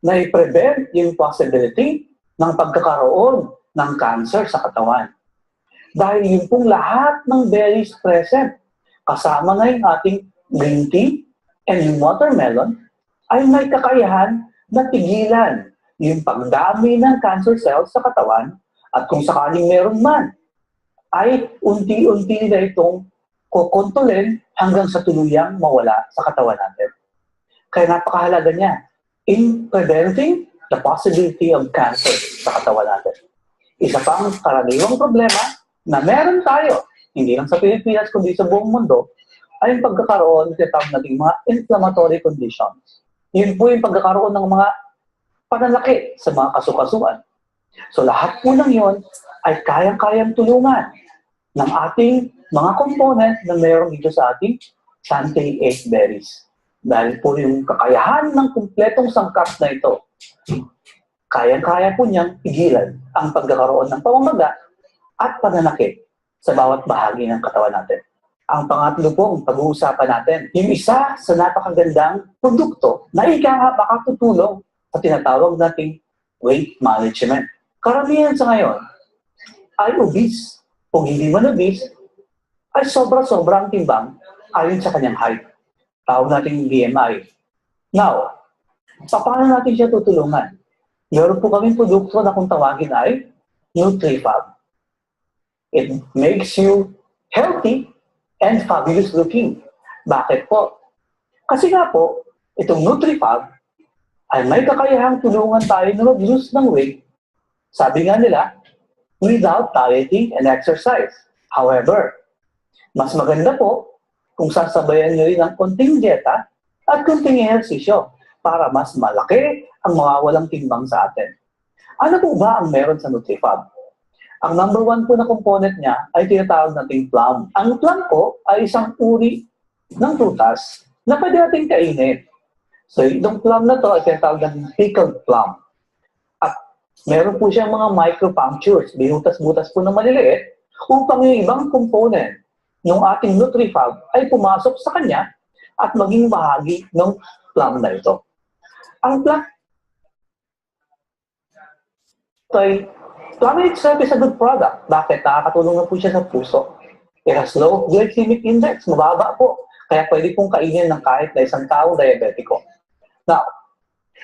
na i-prevent yung possibility ng pagkakaroon ng cancer sa katawan. Dahil yung pong lahat ng berries present, kasama na yung ating green tea and yung watermelon, ay may kakayahan na pigilan yung pagdami ng cancer cells sa katawan at kung sakaling meron man, ay unti-unti na itong kukontolin hanggang sa tuluyang mawala sa katawan natin. Kaya napakahalaga niya in preventing the possibility of cancer sa katawan natin. Isa pang karaniwang problema na meron tayo, hindi lang sa Pilipinas kundi sa buong mundo, ay yung pagkakaroon ng nating mga inflammatory conditions. Yun po yung pagkakaroon ng mga pananakit sa mga kasukasuan. So lahat po ng yun ay kayang-kayang tulungan ng ating mga component na mayroong dito sa ating Sante 8 berries. Dahil po yung kakayahan ng kumpletong sangkap na ito, kayang-kaya po niyang pigilan ang pagkakaroon ng pamamaga at pananakit sa bawat bahagi ng katawan natin. Ang pangatlo pong pag-uusapan natin, yung isa sa napakagandang produkto na makatutulong sa tinatawag nating weight management. Karamihan sa ngayon ay obese. Kung hindi man obese, ay sobra-sobrang timbang ayon sa kanyang height. Tawag natin BMI. Now, paano natin siya tutulungan? Meron po kaming produkto na kung tawagin ay NutriFab. It makes you healthy and fabulous looking. Bakit po? Kasi nga po, itong NutriFab ay may kakayahang tulungan tayo na mag-lose ng weight. Sabi nga nila, without dieting and exercise. However, mas maganda po kung sasabayan nyo rin ng konting dieta at konting ehersisyo para mas malaki ang mawawalang timbang sa atin. Ano po ba ang meron sa NutriFab? Ang number 1 po na component niya ay tinatawag nating plum. Ang plum po ay isang uri ng prutas na pwede natin kainin. So, itong plum na to ay tinatawag nating pickled plum. At meron po siyang mga micropunctures, binutas-butas po na maliliit, upang yung ibang component ng ating NutriFab ay pumasok sa kanya at maging bahagi ng plum na ito. Ang plum itself is a good product. Bakit? Nakakatulong na po siya sa puso. It has low glycemic index, mababa po. Kaya pwede pong kainin ng kahit na isang taong diabetiko. Now,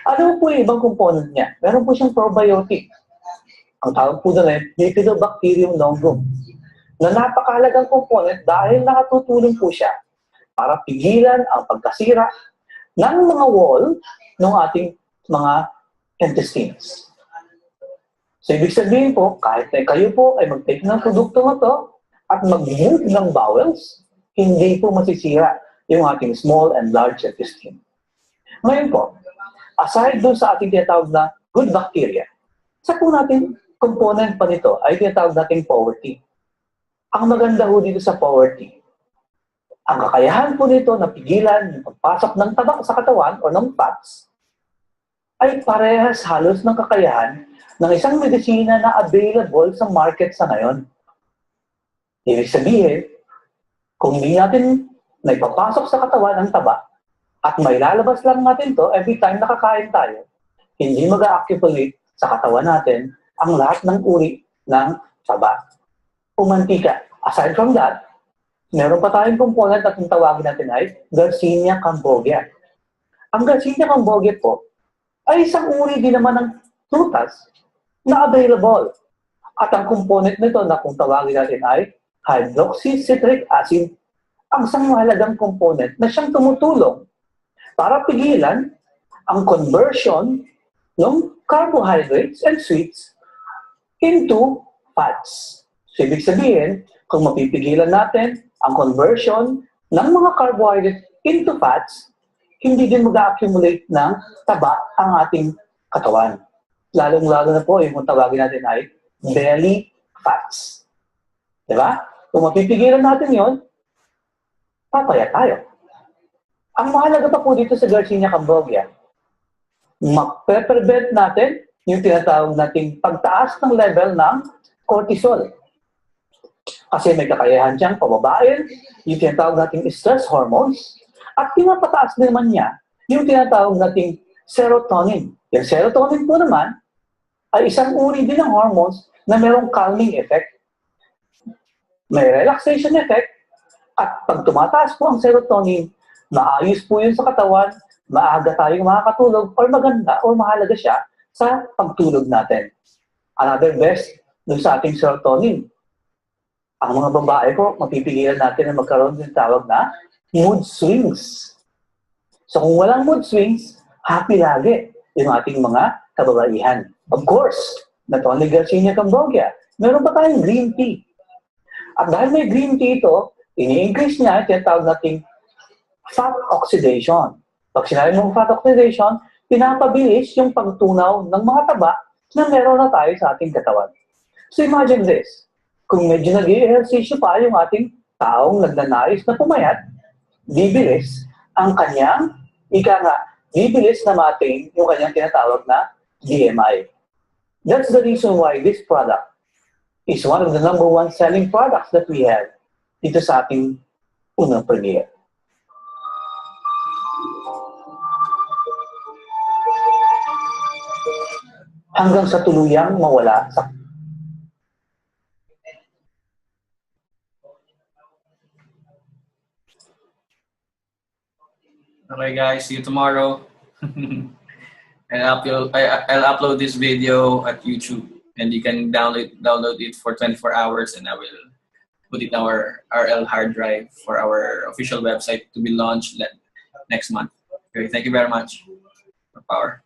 ano po yung ibang component niya? Meron po siyang probiotic. Ang tawag po doon ay Bifidobacterium nongum, na napakahalagang component dahil nakatutulong po siya para pigilan ang pagkasira ng mga wall ng ating mga intestines. So, ibig sabihin po, kahit na kayo po ay mag-take ng produkto na to at mag-move ng bowels, hindi po masisira yung ating small and large intestine. Ngayon po, aside doon sa ating tinatawag na good bacteria, sa po natin component pa nito ay tinatawag nating poverty. Ang maganda ho dito sa poverty, ang kakayahan po nito na pigilan yung pagpasok ng tabak sa katawan o ng fats ay parehas halos ng kakayahan ng isang medisina na available sa market sa ngayon. Ibig sabihin, kung hindi natin naipapasok sa katawan ang taba at may lalabas lang natin to every time nakakain tayo, hindi mag-accumulate sa katawan natin ang lahat ng uri ng taba o mantika. Aside from that, meron pa tayong component at yung tawagin natin ay Garcinia cambogia. Ang Garcinia cambogia po ay isang uri din naman ng prutas na available. At ang component nito na kung tawagin natin ay hydroxycitric acid, ang isang mahalagang component na siyang tumutulong para pigilan ang conversion ng carbohydrates and sweets into fats. So, ibig sabihin, kung mapipigilan natin ang conversion ng mga carbohydrates into fats, hindi din mag-accumulate ng taba ang ating katawan. Lalong-lalo na po yung tawagin natin ay belly fats. Diba? Kung mapipigilan natin yon, papayat tayo. Ang mahalaga pa po dito sa Garcinia cambogia, mag-prevent natin yung tinatawag nating pagtaas ng level ng cortisol. Kasi may kakayahan siyang pababain yung tinatawag nating stress hormones at pinapataas naman niya yung tinatawag nating serotonin. Yung serotonin po naman ay isang uri din ng hormones na mayroong calming effect. May relaxation effect at pag tumataas po ang serotonin, maayos po yun sa katawan, maaga tayong makakatulog or maganda o mahalaga siya sa pagtulog natin. Another best dun sa ating serotonin. Ang mga babae po, mapipigilan natin na magkaroon ng tawag na mood swings. So kung walang mood swings, happy lagi yung ating mga kababaihan. Of course, not only Garcinia cambogia, meron pa tayong green tea. At dahil may green tea ito, ini-increase niya, tinatawag nating fat oxidation. Pag sinabi mong fat oxidation, pinapabilis yung pagtunaw ng mga taba na meron na tayo sa ating katawan. So imagine this, kung medyo nag-i-ehersisyo pa yung ating taong nagnanais na pumayat, bibilis ang kanyang, bibilis na mating yung kanyang tinatawag na BMI. That's the reason why this product is one of the number 1 selling products that we have dito sa ating unang premiere. Hanggang sa tuluyang mawala sa Okay, guys. See you tomorrow. I'll upload this video at YouTube, and you can download it for 24 hours, and I will put it in our RL hard drive for our official website to be launched next month. Okay, thank you very much. More power.